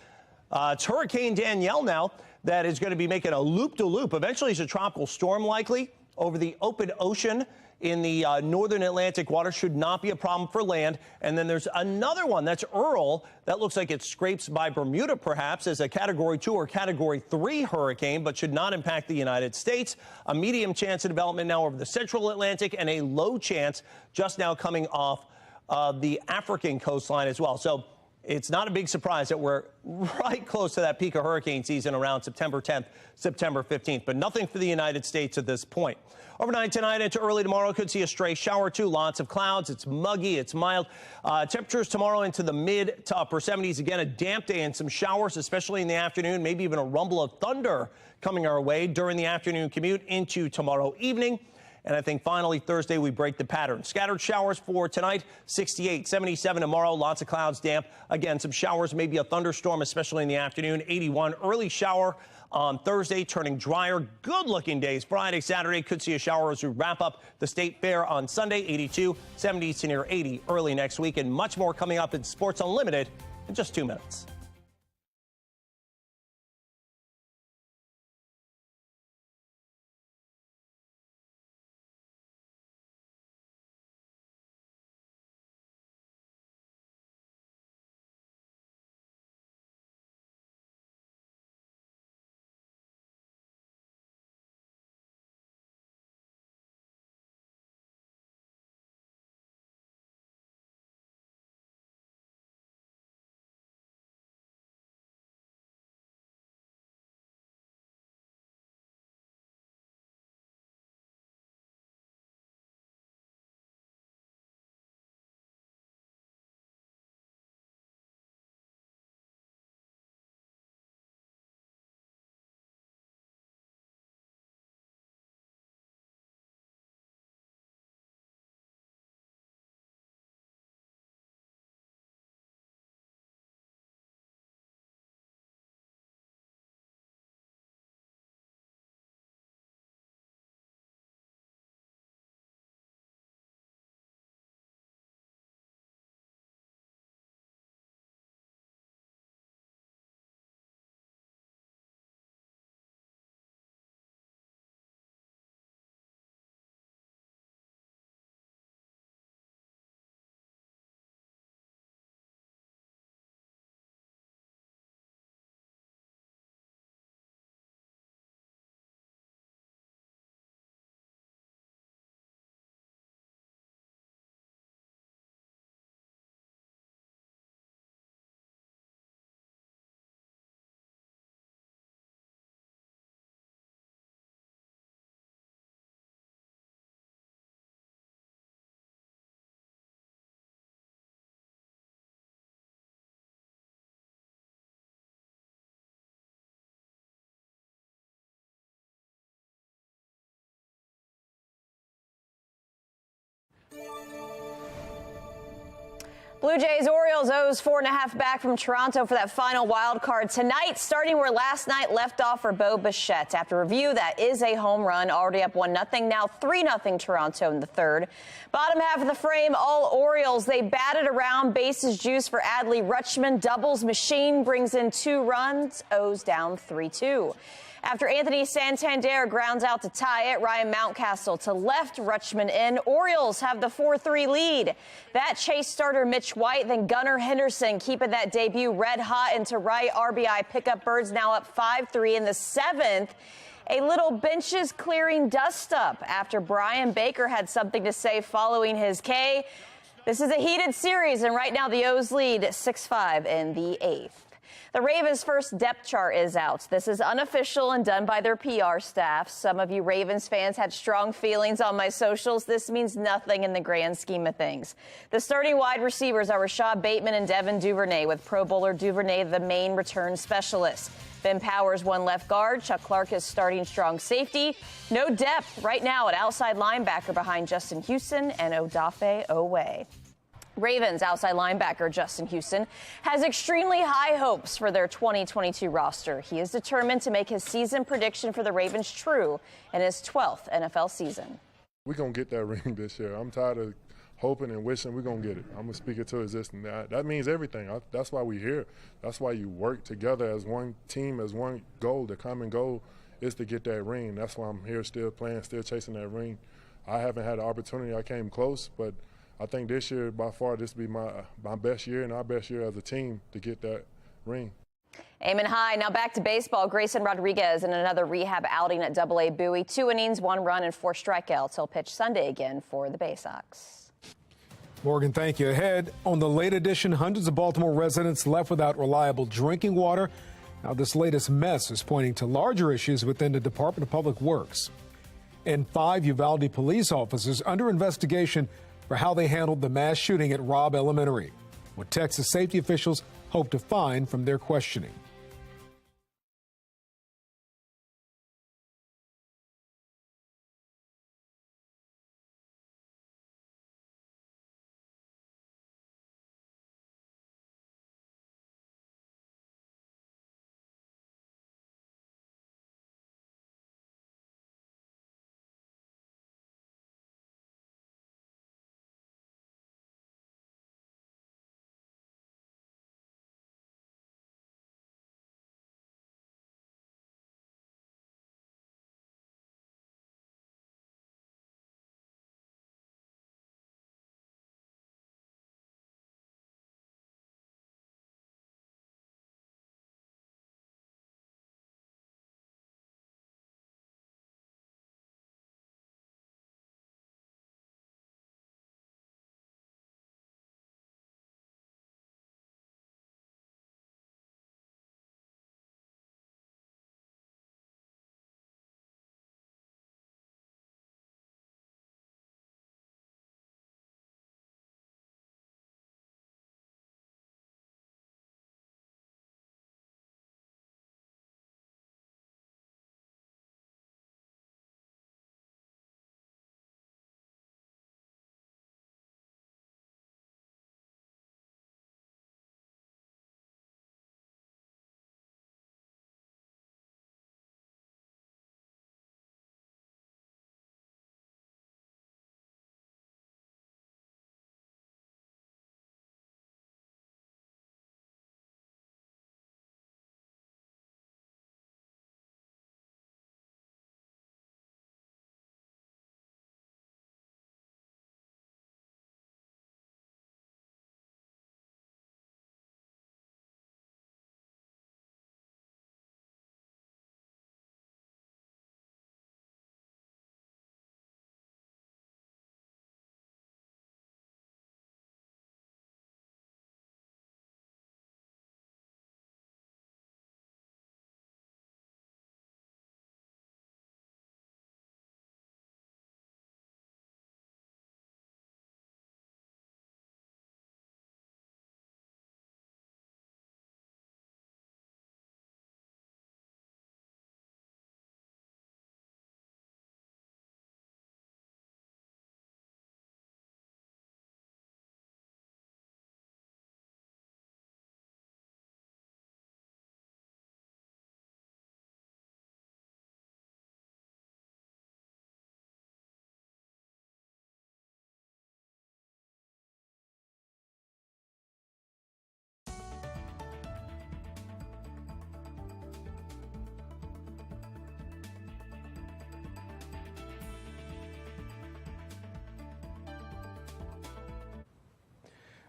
it's Hurricane Danielle now that is going to be making a loop-de-loop. Eventually, it's a tropical storm likely over the open ocean in the northern Atlantic water. Should not be a problem for land. And then there's another one, that's Earl, that looks like it scrapes by Bermuda perhaps as a Category 2 or Category 3 hurricane, but should not impact the United States. A medium chance of development now over the central Atlantic, and a low chance just now coming off the African coastline as well. So it's not a big surprise that we're right close to that peak of hurricane season around September 10th, September 15th, but nothing for the United States at this point. Overnight tonight into early tomorrow, could see a stray shower or two. Lots of clouds. It's muggy. It's mild. Temperatures tomorrow into the mid to upper 70s. Again, a damp day and some showers, especially in the afternoon. Maybe even a rumble of thunder coming our way during the afternoon commute into tomorrow evening. And I think finally Thursday we break the pattern. Scattered showers for tonight, 68, 77 tomorrow. Lots of clouds, damp. Again, some showers, maybe a thunderstorm, especially in the afternoon. 81 early shower on Thursday, turning drier. Good looking days. Friday, Saturday, could see a shower as we wrap up the State Fair on Sunday. 82, 70s to near 80 early next week, and much more coming up in Sports Unlimited in just 2 minutes. Blue Jays Orioles owes 4.5 back from Toronto for that final wild card tonight, starting where last night left off for Bo Bichette. After review, that is a home run, already up 1-0, now 3-0 Toronto in the third. Bottom half of the frame, all Orioles. They batted around, bases juiced for Adley Rutschman. Doubles machine brings in 2 runs, O's down 3-2. After Anthony Santander grounds out to tie it, Ryan Mountcastle to left, Rutschman in. Orioles have the 4-3 lead. That chase starter Mitch White, then Gunnar Henderson keeping that debut red hot into right. RBI pickup. Birds now up 5-3 in the 7th. A little benches clearing dust up after Brian Baker had something to say following his K. This is a heated series, and right now the O's lead 6-5 in the 8th. The Ravens' first depth chart is out. This is unofficial and done by their PR staff. Some of you Ravens fans had strong feelings on my socials. This means nothing in the grand scheme of things. The starting wide receivers are Rashad Bateman and Devin Duvernay, with Pro Bowler Duvernay the main return specialist. Ben Powers, one left guard. Chuck Clark is starting strong safety. No depth right now at outside linebacker behind Justin Houston and Odafe Owe. Ravens outside linebacker Justin Houston has extremely high hopes for their 2022 roster. He is determined to make his season prediction for the Ravens true in his 12th NFL season. We're going to get that ring this year. I'm tired of hoping and wishing we're going to get it. I'm going to speak it to existence. That means everything. That's why we're here. That's why you work together as one team, as one goal. The common goal is to get that ring. That's why I'm here still playing, still chasing that ring. I haven't had the opportunity. I came close, but I think this year, by far, this will be my best year and our best year as a team to get that ring. Amen high. Now back to baseball. Grayson Rodriguez in another rehab outing at AA Bowie. 2 innings, 1 run, and 4 strikeouts. He'll pitch Sunday again for the Bay Sox. Morgan, thank you. Ahead on the late edition, hundreds of Baltimore residents left without reliable drinking water. Now this latest mess is pointing to larger issues within the Department of Public Works. And 5 Uvalde police officers under investigation for how they handled the mass shooting at Robb Elementary, what Texas safety officials hope to find from their questioning.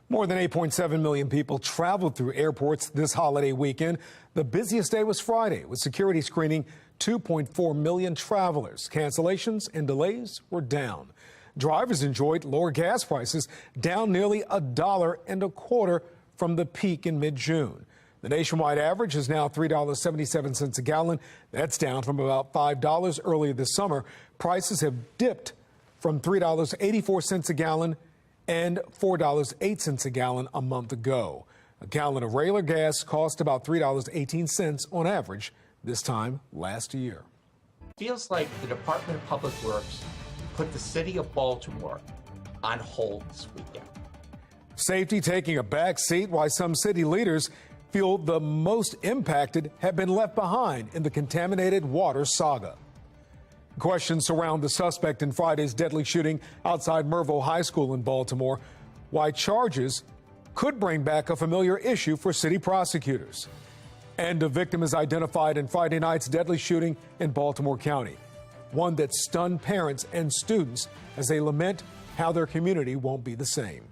More than 8.7 million people traveled through airports this holiday weekend. The busiest day was Friday, with security screening 2.4 million travelers. Cancellations and delays were down. Drivers enjoyed lower gas prices, down nearly $1.25 from the peak in mid-June. The nationwide average is now $3.77 a gallon. That's down from about $5 earlier this summer. Prices have dipped from $3.84 a gallon and $4.08 a gallon a month ago. A gallon of regular gas cost about $3.18 on average this time last year. Feels like the Department of Public Works put the city of Baltimore on hold this weekend. Safety taking a back seat, why some city leaders feel the most impacted have been left behind in the contaminated water saga. Questions surround the suspect in Friday's deadly shooting outside Mervo High School in Baltimore, why charges could bring back a familiar issue for city prosecutors. And a victim is identified in Friday night's deadly shooting in Baltimore County, one that stunned parents and students as they lament how their community won't be the same.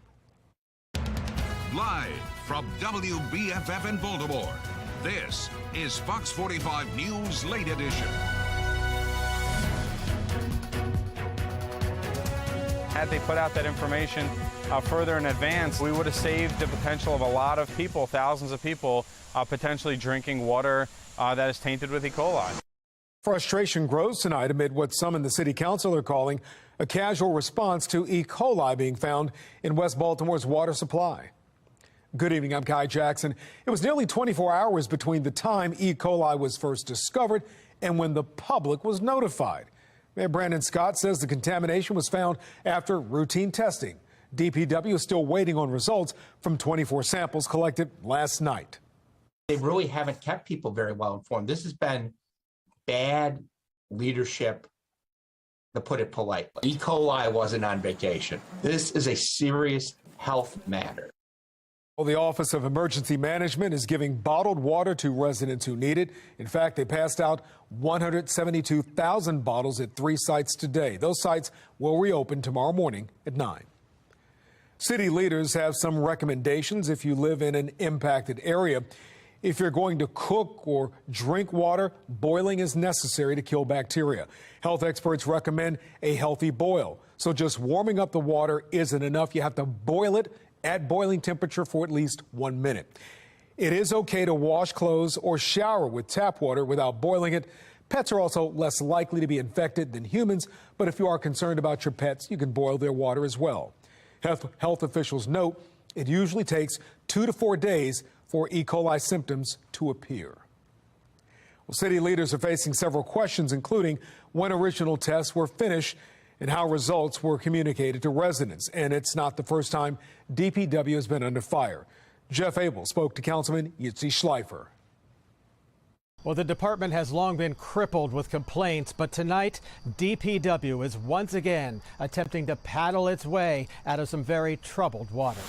Live from WBFF in Baltimore, this is Fox 45 News Late Edition. Had they put out that information further in advance, we would have saved the potential of a lot of people, thousands of people, potentially drinking water that is tainted with E. coli. Frustration grows tonight amid what some in the city council are calling a casual response to E. coli being found in West Baltimore's water supply. Good evening, I'm Kai Jackson. It was nearly 24 hours between the time E. coli was first discovered and when the public was notified. Mayor Brandon Scott says the contamination was found after routine testing. DPW is still waiting on results from 24 samples collected last night. They really haven't kept people very well informed. This has been bad leadership, to put it politely. E. coli wasn't on vacation. This is a serious health matter. Well, the Office of Emergency Management is giving bottled water to residents who need it. In fact, they passed out 172,000 bottles at 3 sites today. Those sites will reopen tomorrow morning at 9. City leaders have some recommendations if you live in an impacted area. If you're going to cook or drink water, boiling is necessary to kill bacteria. Health experts recommend a healthy boil. So just warming up the water isn't enough. You have to boil it at boiling temperature for at least 1 minute. It is okay to wash clothes or shower with tap water without boiling it. Pets are also less likely to be infected than humans, but if you are concerned about your pets, you can boil their water as well. Health officials note it usually takes 2 to 4 days for E. coli symptoms to appear. Well, city leaders are facing several questions, including when original tests were finished and how results were communicated to residents. And it's not the first time DPW has been under fire. Jeff Abel spoke to Councilman Yitzi Schleifer. Well, the department has long been crippled with complaints, but tonight DPW is once again attempting to paddle its way out of some very troubled water.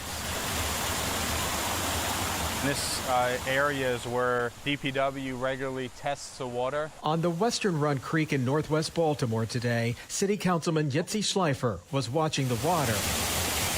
This area is where DPW regularly tests the water. On the Western Run Creek in northwest Baltimore today, City Councilman Yitzi Schleifer was watching the water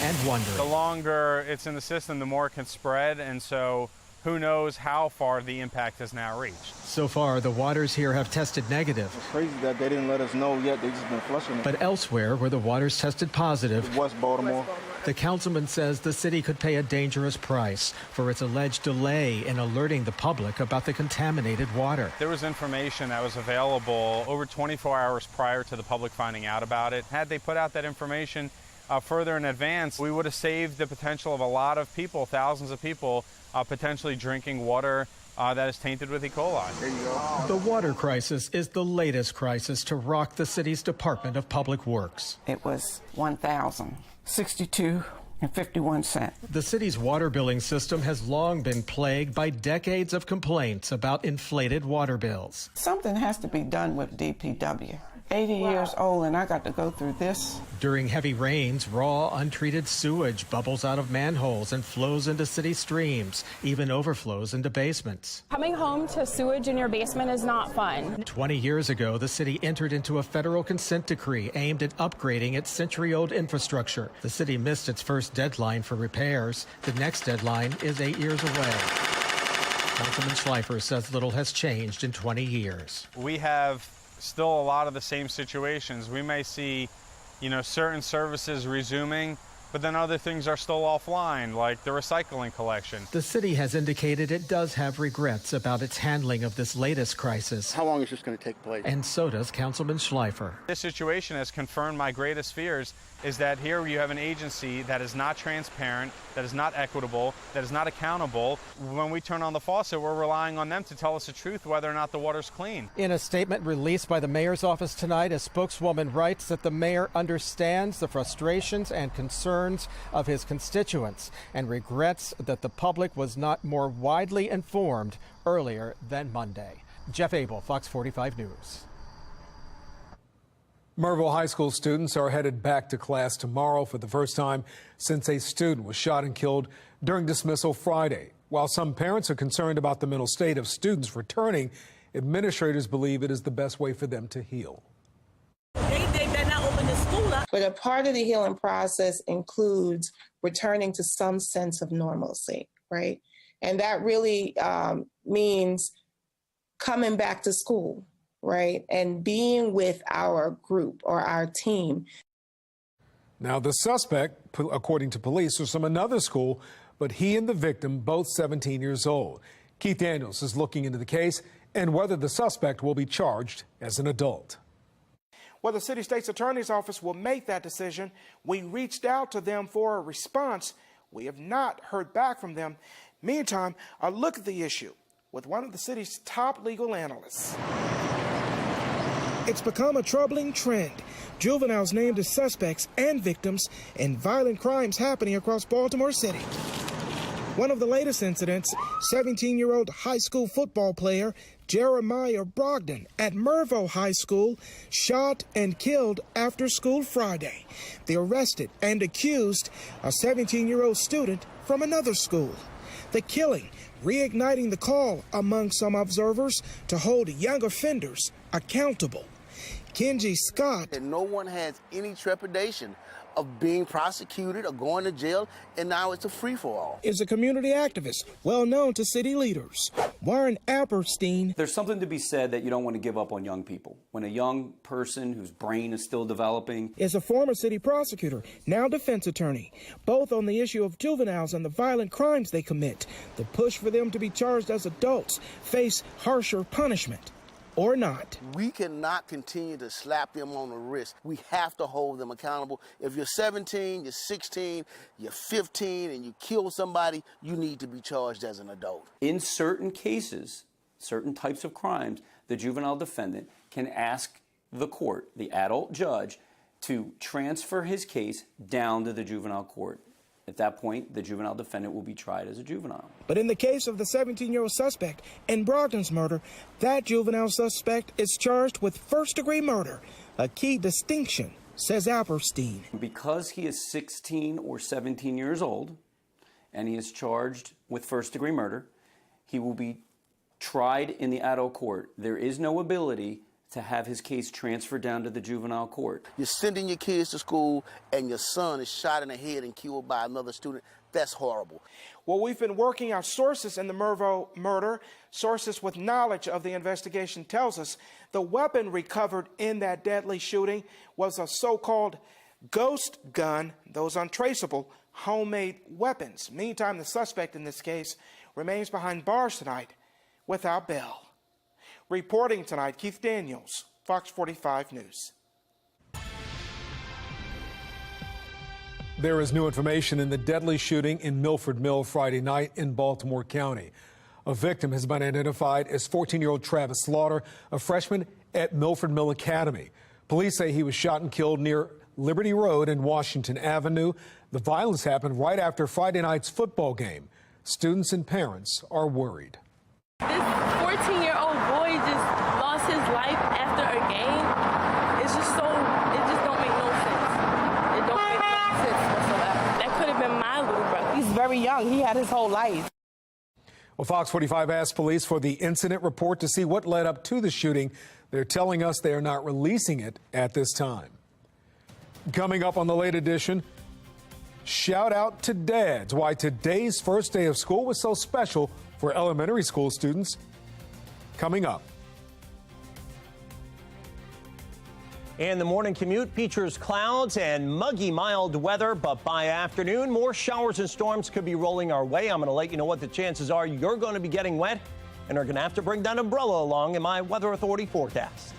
and wondering. The longer it's in the system, the more it can spread, and so who knows how far the impact has now reached. So far, the waters here have tested negative. It's crazy that they didn't let us know yet. They just been flushing it. But elsewhere, where the waters tested positive, West Baltimore, the councilman says the city could pay a dangerous price for its alleged delay in alerting the public about the contaminated water. There was information that was available over 24 hours prior to the public finding out about it. Had they put out that information further in advance, we would have saved the potential of a lot of people, thousands of people, potentially drinking water that is tainted with E. coli. There you go. The water crisis is the latest crisis to rock the city's Department of Public Works. It was $1,062.51. The city's water billing system has long been plagued by decades of complaints about inflated water bills. Something has to be done with DPW. 80 years old and I got to go through this. During heavy rains, raw, untreated sewage bubbles out of manholes and flows into city streams, even overflows into basements. Coming home to sewage in your basement is not fun. 20 years ago, the city entered into a federal consent decree aimed at upgrading its century-old infrastructure. The city missed its first deadline for repairs. The next deadline is 8 years away. Councilman Schleifer says little has changed in 20 years. We have still a lot of the same situations. We may see, certain services resuming, but then other things are still offline, like the recycling collection. The city has indicated it does have regrets about its handling of this latest crisis. How long is this going to take place? And so does Councilman Schleifer. This situation has confirmed my greatest fears, is that here you have an agency that is not transparent, that is not equitable, that is not accountable. When we turn on the faucet, we're relying on them to tell us the truth whether or not the water's clean. In a statement released by the mayor's office tonight, a spokeswoman writes that the mayor understands the frustrations and concerns of his constituents and regrets that the public was not more widely informed earlier than Monday. Jeff Abel, Fox 45 News. Merville High School students are headed back to class tomorrow for the first time since a student was shot and killed during dismissal Friday. While some parents are concerned about the mental state of students returning, administrators believe it is the best way for them to heal. They better not open the school up. But a part of the healing process includes returning to some sense of normalcy, right? And that really means coming back to school, right? And being with our group or our team. Now, the suspect, according to police, was from another school, but he and the victim, both 17 years old. Keith Daniels is looking into the case and whether the suspect will be charged as an adult. Well, the city state's attorney's office will make that decision. We reached out to them for a response. We have not heard back from them. Meantime, a look at the issue with one of the city's top legal analysts. It's become a troubling trend. Juveniles named as suspects and victims in violent crimes happening across Baltimore City. One of the latest incidents, 17-year-old high school football player Jeremiah Brogdon at Merville High School shot and killed after school Friday. They arrested and accused a 17-year-old student from another school. The killing reigniting the call among some observers to hold young offenders accountable. Kenji Scott. And no one has any trepidation of being prosecuted or going to jail, and now it's a free-for-all. Is a community activist well known to city leaders. Warren Apperstein. There's something to be said that you don't want to give up on young people. When a young person whose brain is still developing is a former city prosecutor, now defense attorney, both on the issue of juveniles and the violent crimes they commit. The push for them to be charged as adults, face harsher punishment. Or not. We cannot continue to slap them on the wrist. We have to hold them accountable. If you're 17, you're 16, you're 15, and you kill somebody, you need to be charged as an adult. In certain cases, certain types of crimes, the juvenile defendant can ask the court, the adult judge, to transfer his case down to the juvenile court. At that point, the juvenile defendant will be tried as a juvenile. But in the case of the 17-year-old suspect in Brogdon's murder, that juvenile suspect is charged with first-degree murder, a key distinction, says Apperstein. Because he is 16 or 17 years old, and he is charged with first-degree murder, he will be tried in the adult court. There is no ability to have his case transferred down to the juvenile court. You're sending your kids to school and your son is shot in the head and killed by another student. That's horrible. Well, we've been working our sources in the Merville murder. Sources with knowledge of the investigation tells us the weapon recovered in that deadly shooting was a so-called ghost gun, those untraceable homemade weapons. Meantime, the suspect in this case remains behind bars tonight without bail. Reporting tonight, Keith Daniels, Fox 45 News. There is new information in the deadly shooting in Milford Mill Friday night in Baltimore County. A victim has been identified as 14-year-old Travis Slaughter, a freshman at Milford Mill Academy. Police say he was shot and killed near Liberty Road and Washington Avenue. The violence happened right after Friday night's football game. Students and parents are worried. This 14-year-old boy just lost his life after a game. It's just so, it just don't make no sense. It don't make no sense whatsoever. That could have been my little brother. He's very young. He had his whole life. Well, Fox 45 asked police for the incident report to see what led up to the shooting. They're telling us they are not releasing it at this time. Coming up on the late edition, shout out to dads. Why today's first day of school was so special for elementary school students. Coming up. And the morning commute features clouds and muggy mild weather, but by afternoon, more showers and storms could be rolling our way. I'm going to let you know what the chances are you're going to be getting wet and are going to have to bring that umbrella along in my Weather Authority forecast.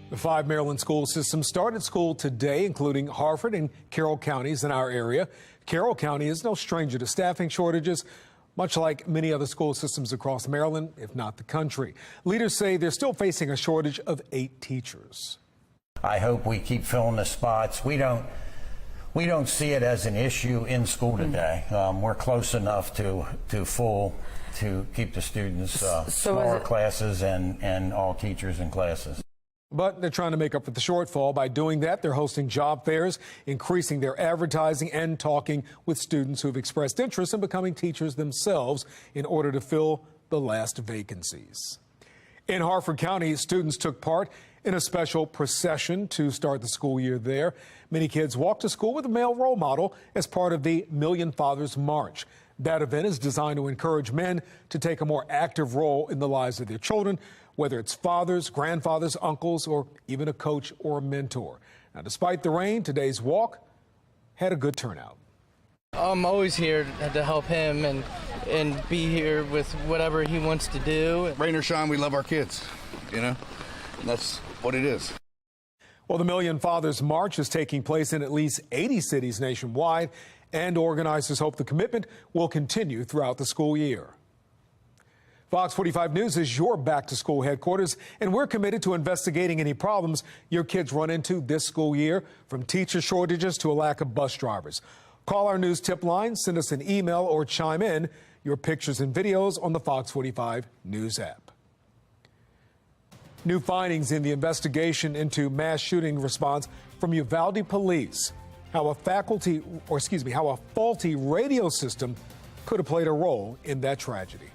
The 5 Maryland school systems started school today, including Harford and Carroll counties in our area. Carroll County is no stranger to staffing shortages, much like many other school systems across Maryland, if not the country. Leaders say they're still facing a shortage of 8 teachers. I hope we keep filling the spots. We don't see it as an issue in school today. We're close enough to full to keep the students smaller classes and all teachers in classes. But they're trying to make up for the shortfall. By doing that, they're hosting job fairs, increasing their advertising, and talking with students who've expressed interest in becoming teachers themselves in order to fill the last vacancies. In Harford County, students took part in a special procession to start the school year there. Many kids walked to school with a male role model as part of the Million Fathers March. That event is designed to encourage men to take a more active role in the lives of their children, whether it's fathers, grandfathers, uncles, or even a coach or a mentor. Now, despite the rain, today's walk had a good turnout. I'm always here to help him and be here with whatever he wants to do. Rain or shine, we love our kids, you know, and that's what it is. Well, the Million Fathers March is taking place in at least 80 cities nationwide, and organizers hope the commitment will continue throughout the school year. Fox 45 News is your back-to-school headquarters, and we're committed to investigating any problems your kids run into this school year, from teacher shortages to a lack of bus drivers. Call our news tip line, send us an email, or chime in your pictures and videos on the Fox 45 News app. New findings in the investigation into mass shooting response from Uvalde police. How a faulty radio system could have played a role in that tragedy.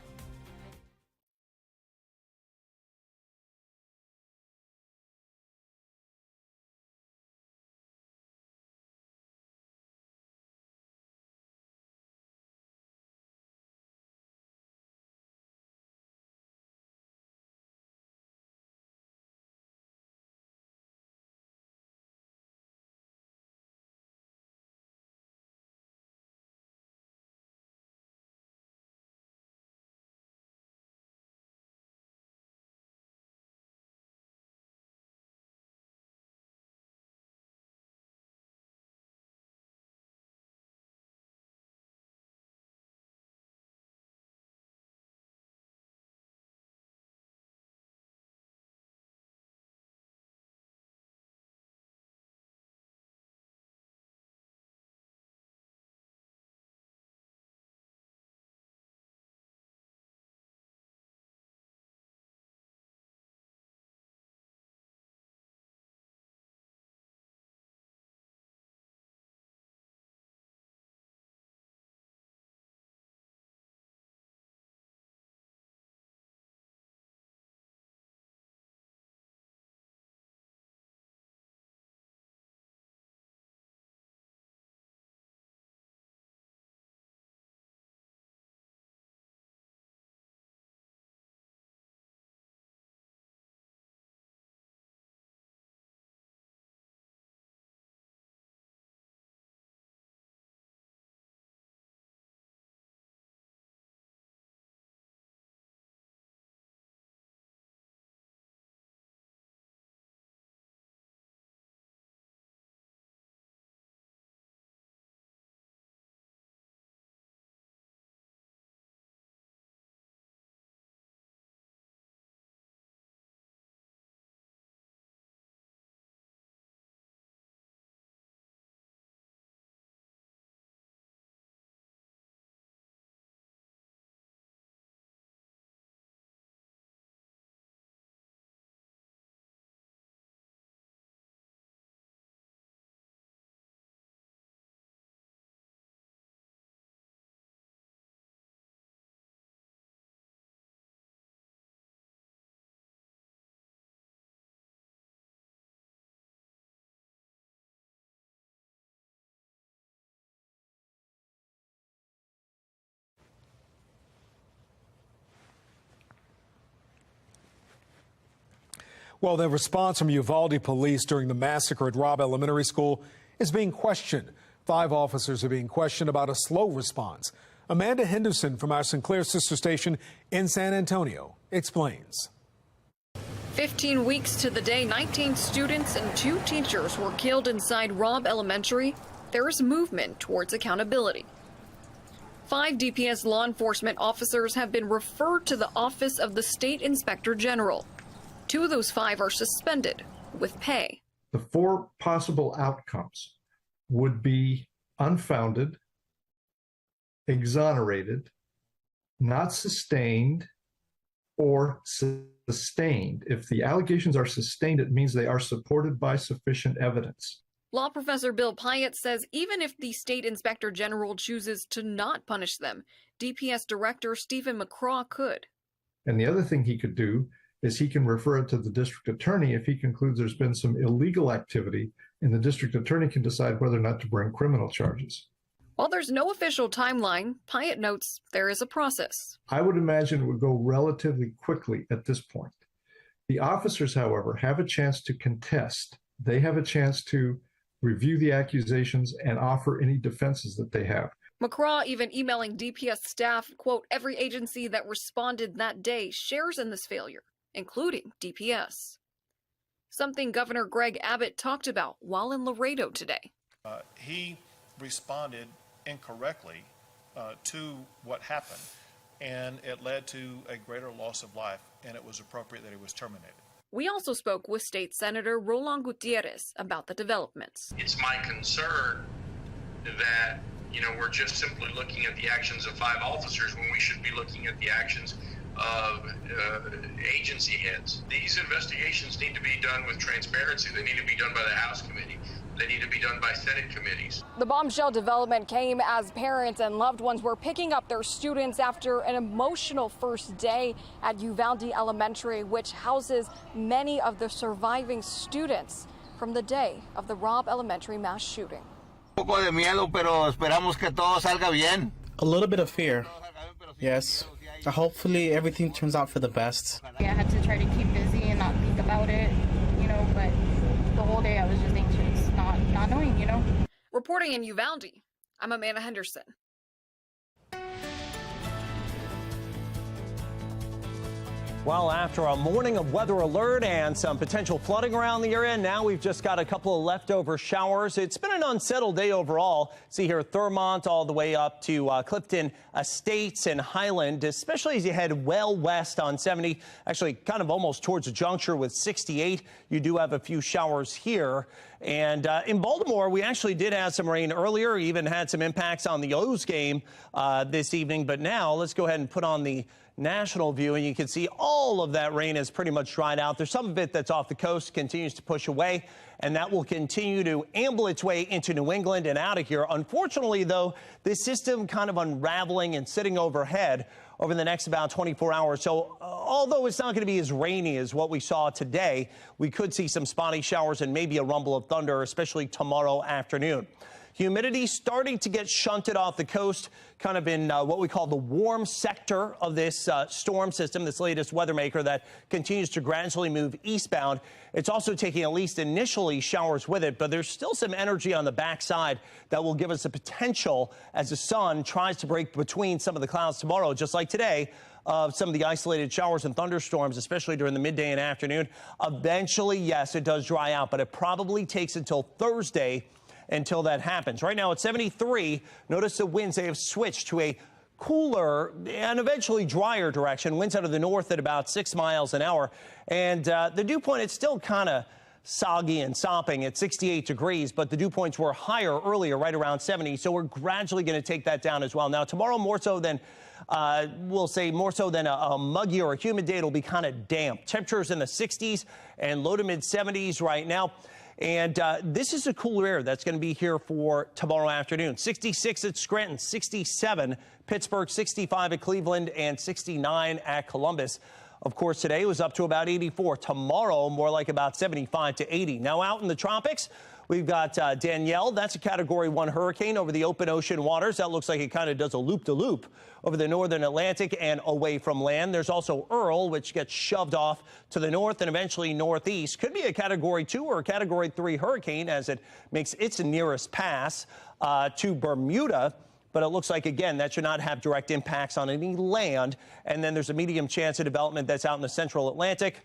Well, the response from Uvalde police during the massacre at Robb Elementary School is being questioned. 5 officers are being questioned about a slow response. Amanda Henderson from our Sinclair sister station in San Antonio explains. 15 weeks to the day 19 students and 2 teachers were killed inside Robb Elementary, there is movement towards accountability. 5 DPS law enforcement officers have been referred to the Office of the State Inspector General. 2 of those 5 are suspended with pay. The 4 possible outcomes would be unfounded, exonerated, not sustained, or sustained. If the allegations are sustained, it means they are supported by sufficient evidence. Law professor Bill Pyatt says even if the state inspector general chooses to not punish them, DPS director Stephen McCraw could. And the other thing he could do is he can refer it to the district attorney if he concludes there's been some illegal activity, and the district attorney can decide whether or not to bring criminal charges. While there's no official timeline, Pyatt notes there is a process. I would imagine it would go relatively quickly at this point. The officers, however, have a chance to contest. They have a chance to review the accusations and offer any defenses that they have. McCraw even emailing DPS staff, quote, every agency that responded that day shares in this failure, including DPS. Something Governor Greg Abbott talked about while in Laredo today. He responded incorrectly to what happened, and it led to a greater loss of life, and it was appropriate that he was terminated. We also spoke with State Senator Roland Gutierrez about the developments. It's my concern that, we're just simply looking at the actions of 5 officers when we should be looking at the actions of agency heads. These investigations need to be done with transparency. They need to be done by the House committee. They need to be done by Senate committees. The bombshell development came as parents and loved ones were picking up their students after an emotional first day at Uvalde Elementary, which houses many of the surviving students from the day of the Robb Elementary mass shooting. A little bit of fear, yes. Hopefully everything turns out for the best. I had to try to keep busy and not think about it, but the whole day I was just anxious, not knowing, Reporting in Uvalde, I'm Amanda Henderson. Well, after a morning of weather alert and some potential flooding around the area, now we've just got a couple of leftover showers. It's been an unsettled day overall. See here, Thurmont all the way up to Clifton Estates and Highland, especially as you head well west on 70, actually kind of almost towards the juncture with 68. You do have a few showers here. And in Baltimore, we actually did have some rain earlier, even had some impacts on the O's game this evening. But now let's go ahead and put on the national view, and you can see all of that rain has pretty much dried out. There's some of it that's off the coast, continues to push away, and that will continue to amble its way into New England and out of here. Unfortunately, though, this system kind of unraveling and sitting overhead over the next about 24 hours. So although it's not going to be as rainy as what we saw today, we could see some spotty showers and maybe a rumble of thunder, especially tomorrow afternoon. Humidity starting to get shunted off the coast, kind of in what we call the warm sector of this storm system, this latest weather maker that continues to gradually move eastbound. It's also taking at least initially showers with it, but there's still some energy on the backside that will give us a potential as the sun tries to break between some of the clouds tomorrow, just like today. Some of the isolated showers and thunderstorms, especially during the midday and afternoon. Eventually, yes, it does dry out, but it probably takes until Thursday until that happens. Right now it's 73. Notice the winds, they have switched to a cooler and eventually drier direction. Winds out of the north at about 6 miles an hour. And the dew point, it's still kind of soggy and sopping at 68 degrees, but the dew points were higher earlier, right around 70. So we're gradually going to take that down as well. Now, tomorrow, more so than we'll say more so than a muggy or a humid day, it'll be kind of damp. Temperatures in the 60s and low to mid 70s right now. And this is a cooler air that's going to be here for tomorrow afternoon. 66 at Scranton, 67 Pittsburgh, 65 at Cleveland, and 69 at Columbus. Of course, today was up to about 84. Tomorrow, more like about 75 to 80. Now, out in the tropics, We've got Danielle. That's a Category 1 hurricane over the open ocean waters. That looks like it kind of does a loop-de-loop over the northern Atlantic and away from land. There's also Earl, which gets shoved off to the north and eventually northeast. Could be a Category 2 or a Category 3 hurricane as it makes its nearest pass to Bermuda. But it looks like, again, that should not have direct impacts on any land. And then there's a medium chance of development that's out in the central Atlantic.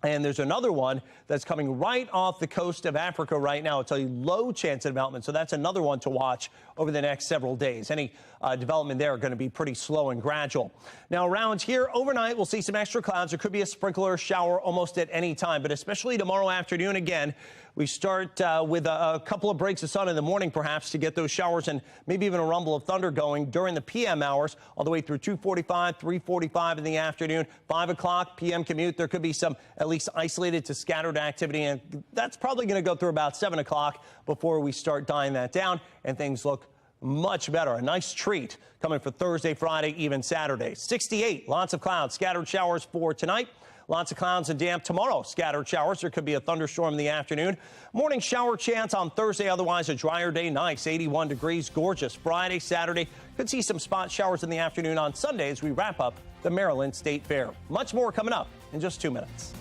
And there's another one that's coming right off the coast of Africa right now. It's a low chance of development. So that's another one to watch over the next several days. Any development there are going to be pretty slow and gradual. Now, around here overnight, we'll see some extra clouds. There could be a sprinkler shower almost at any time, but especially tomorrow afternoon again. We start with a couple of breaks of sun in the morning, perhaps, to get those showers and maybe even a rumble of thunder going during the p.m. hours, all the way through 2:45, 3:45 in the afternoon, 5 o'clock p.m. commute. There could be some at least isolated to scattered activity, and that's probably going to go through about 7 o'clock before we start dying that down, and things look much better. A nice treat coming for Thursday, Friday, even Saturday. 68, lots of clouds, scattered showers for tonight. Lots of clouds and damp tomorrow. Scattered showers. There could be a thunderstorm in the afternoon. Morning shower chance on Thursday. Otherwise, a drier day. Nice. 81 degrees. Gorgeous. Friday, Saturday. Could see some spot showers in the afternoon on Sunday as we wrap up the Maryland State Fair. Much more coming up in just 2 minutes.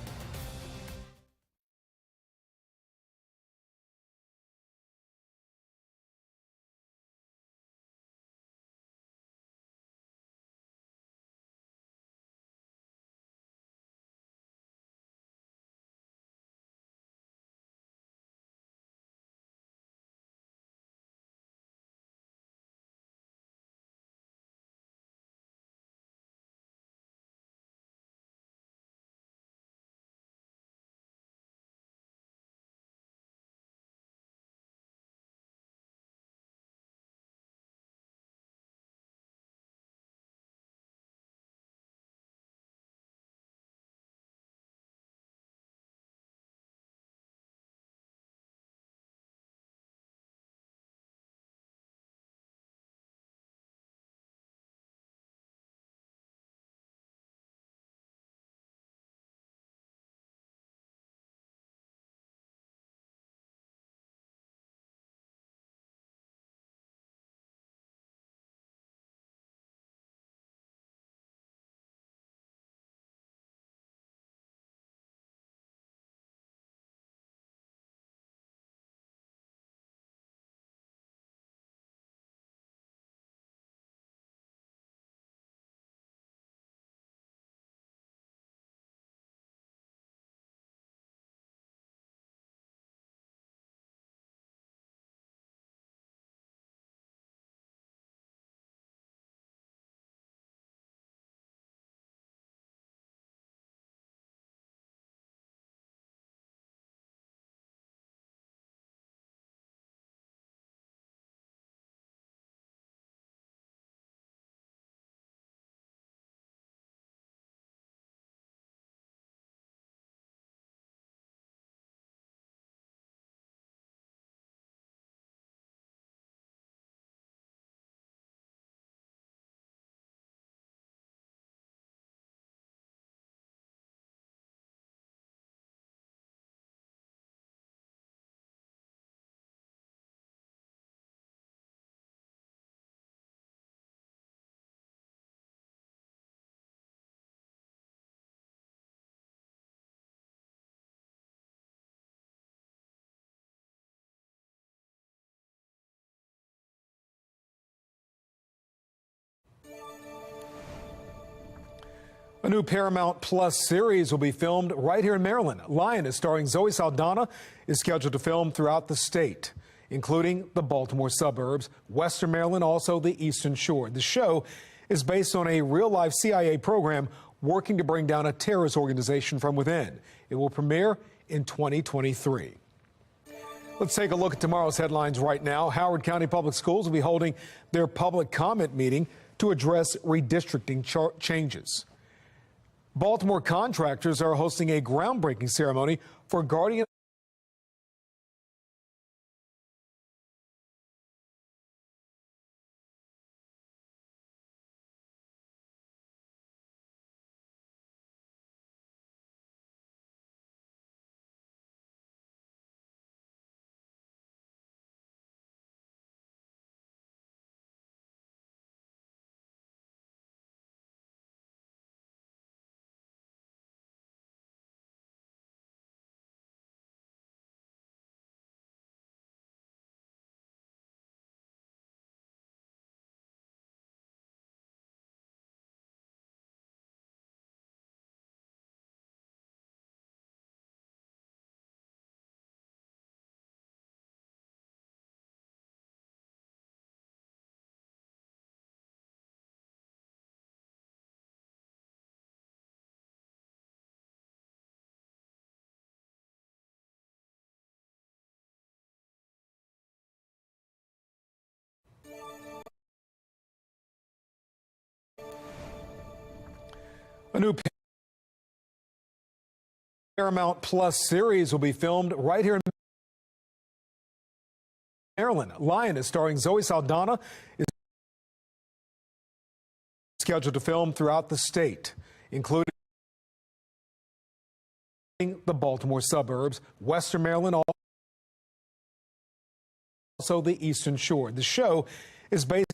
A new Paramount Plus series will be filmed right here in Maryland. Lioness, starring Zoe Saldana, is scheduled to film throughout the state, including the Baltimore suburbs, Western Maryland, also the Eastern Shore. The show is based on a real-life CIA program working to bring down a terrorist organization from within. It will premiere in 2023. Let's take a look at tomorrow's headlines right now. Howard County Public Schools will be holding their public comment meeting to address redistricting changes. Baltimore contractors are hosting a groundbreaking ceremony for Guardian new Paramount Plus series will be filmed right here in Maryland. Lion is starring Zoe Saldana, is scheduled to film throughout the state, including the Baltimore suburbs, Western Maryland, also the Eastern Shore. The show is based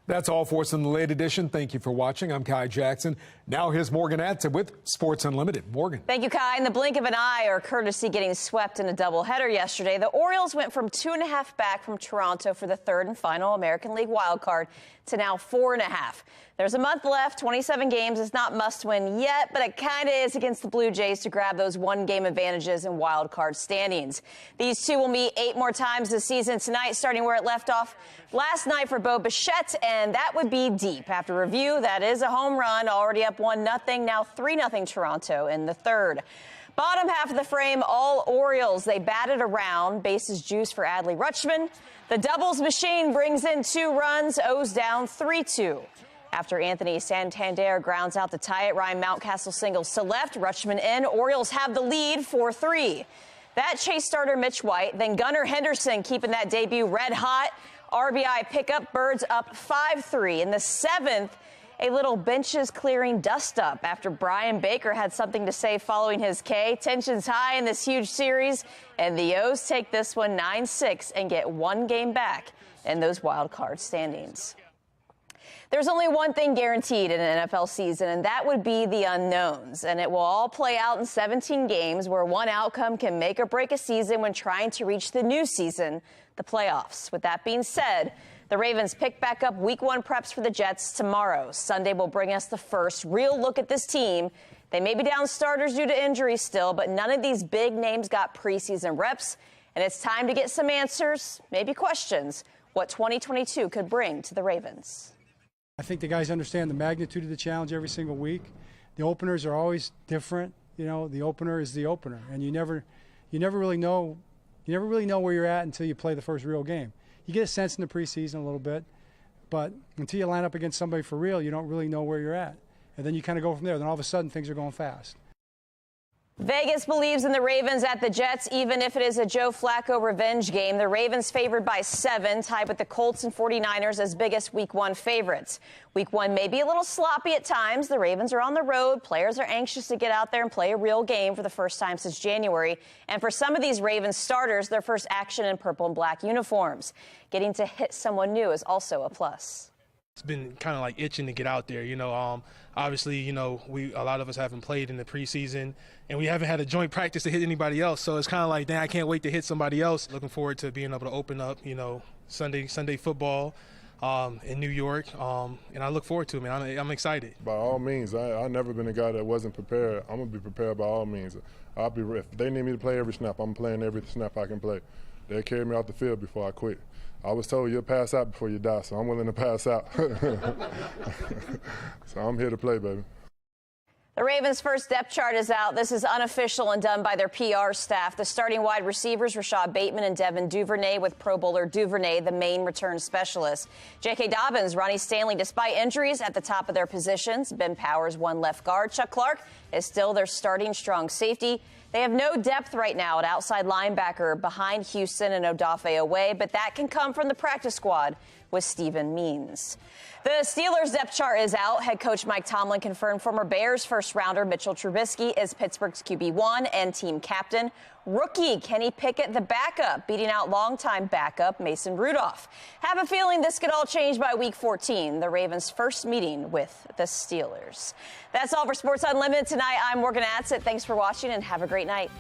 That's all for us in the late edition. Thank you for watching. I'm Kai Jackson. Now here's Morgan Adson with Sports Unlimited. Morgan. Thank you, Kai. In the blink of an eye, or courtesy getting swept in a doubleheader yesterday, the Orioles went from 2.5 back from Toronto for the third and final American League wildcard to now 4.5. There's a month left. 27 games is not must-win yet, but it kind of is against the Blue Jays to grab those one-game advantages in wildcard standings. These two will meet 8 more times this season tonight, starting where it left off last night for Bo Bichette, and that would be deep. After review, that is a home run, already up 1-0, now 3-0 Toronto in the third. Bottom half of the frame, all Orioles. They batted around. Bases juice for Adley Rutschman. The doubles machine brings in 2 runs. O's down 3-2. After Anthony Santander grounds out to tie it, Ryan Mountcastle singles to left. Rutschman in. Orioles have the lead 4-3. That chase starter Mitch White, then Gunnar Henderson keeping that debut red hot. RBI pickup, Birds up 5-3. In the 7th, a little benches clearing dust up after Brian Baker had something to say following his K. Tensions high in this huge series, and the O's take this one 9-6 and get 1 game back in those wild card standings. There's only one thing guaranteed in an NFL season, and that would be the unknowns. And it will all play out in 17 games where one outcome can make or break a season when trying to reach the new season, the playoffs. With that being said, the Ravens pick back up Week 1 preps for the Jets tomorrow. Sunday will bring us the first real look at this team. They may be down starters due to injuries still, but none of these big names got preseason reps. And it's time to get some answers, maybe questions, what 2022 could bring to the Ravens. I think the guys understand the magnitude of the challenge every single week. The openers are always different. You know, the opener is the opener, and you never really know where you're at until you play the first real game. You get a sense in the preseason a little bit, but until you line up against somebody for real, you don't really know where you're at. And then you kind of go from there. Then all of a sudden things are going fast. Vegas believes in the Ravens at the Jets, even if it is a Joe Flacco revenge game. The Ravens favored by 7, tied with the Colts and 49ers as biggest Week 1 favorites. Week 1 may be a little sloppy at times. The Ravens are on the road. Players are anxious to get out there and play a real game for the first time since January. And for some of these Ravens starters, their first action in purple and black uniforms. Getting to hit someone new is also a plus. It's been kind of like itching to get out there, obviously, a lot of us haven't played in the preseason, and we haven't had a joint practice to hit anybody else. So it's kind of like, I can't wait to hit somebody else. Looking forward to being able to open up, Sunday football in New York, and I look forward to it, man. I'm excited. By all means, I've never been a guy that wasn't prepared. I'm gonna be prepared by all means. If they need me to play every snap, I'm playing every snap I can play. They'll carry me off the field before I quit. I was told you'll pass out before you die, so I'm willing to pass out. So I'm here to play, baby. The Ravens' first depth chart is out. This is unofficial and done by their PR staff. The starting wide receivers, Rashad Bateman and Devin Duvernay, with Pro Bowler Duvernay, the main return specialist. J.K. Dobbins, Ronnie Stanley, despite injuries at the top of their positions. Ben Powers, one left guard. Chuck Clark is still their starting strong safety. They have no depth right now at outside linebacker behind Houston and Odafe Oweh, but that can come from the practice squad with Steven Means. The Steelers' depth chart is out. Head coach Mike Tomlin confirmed former Bears first-rounder Mitchell Trubisky is Pittsburgh's QB1 and team captain. Rookie Kenny Pickett, the backup, beating out longtime backup Mason Rudolph. Have a feeling this could all change by Week 14, the Ravens' first meeting with the Steelers. That's all for Sports Unlimited tonight. I'm Morgan Atzett. Thanks for watching and have a great night.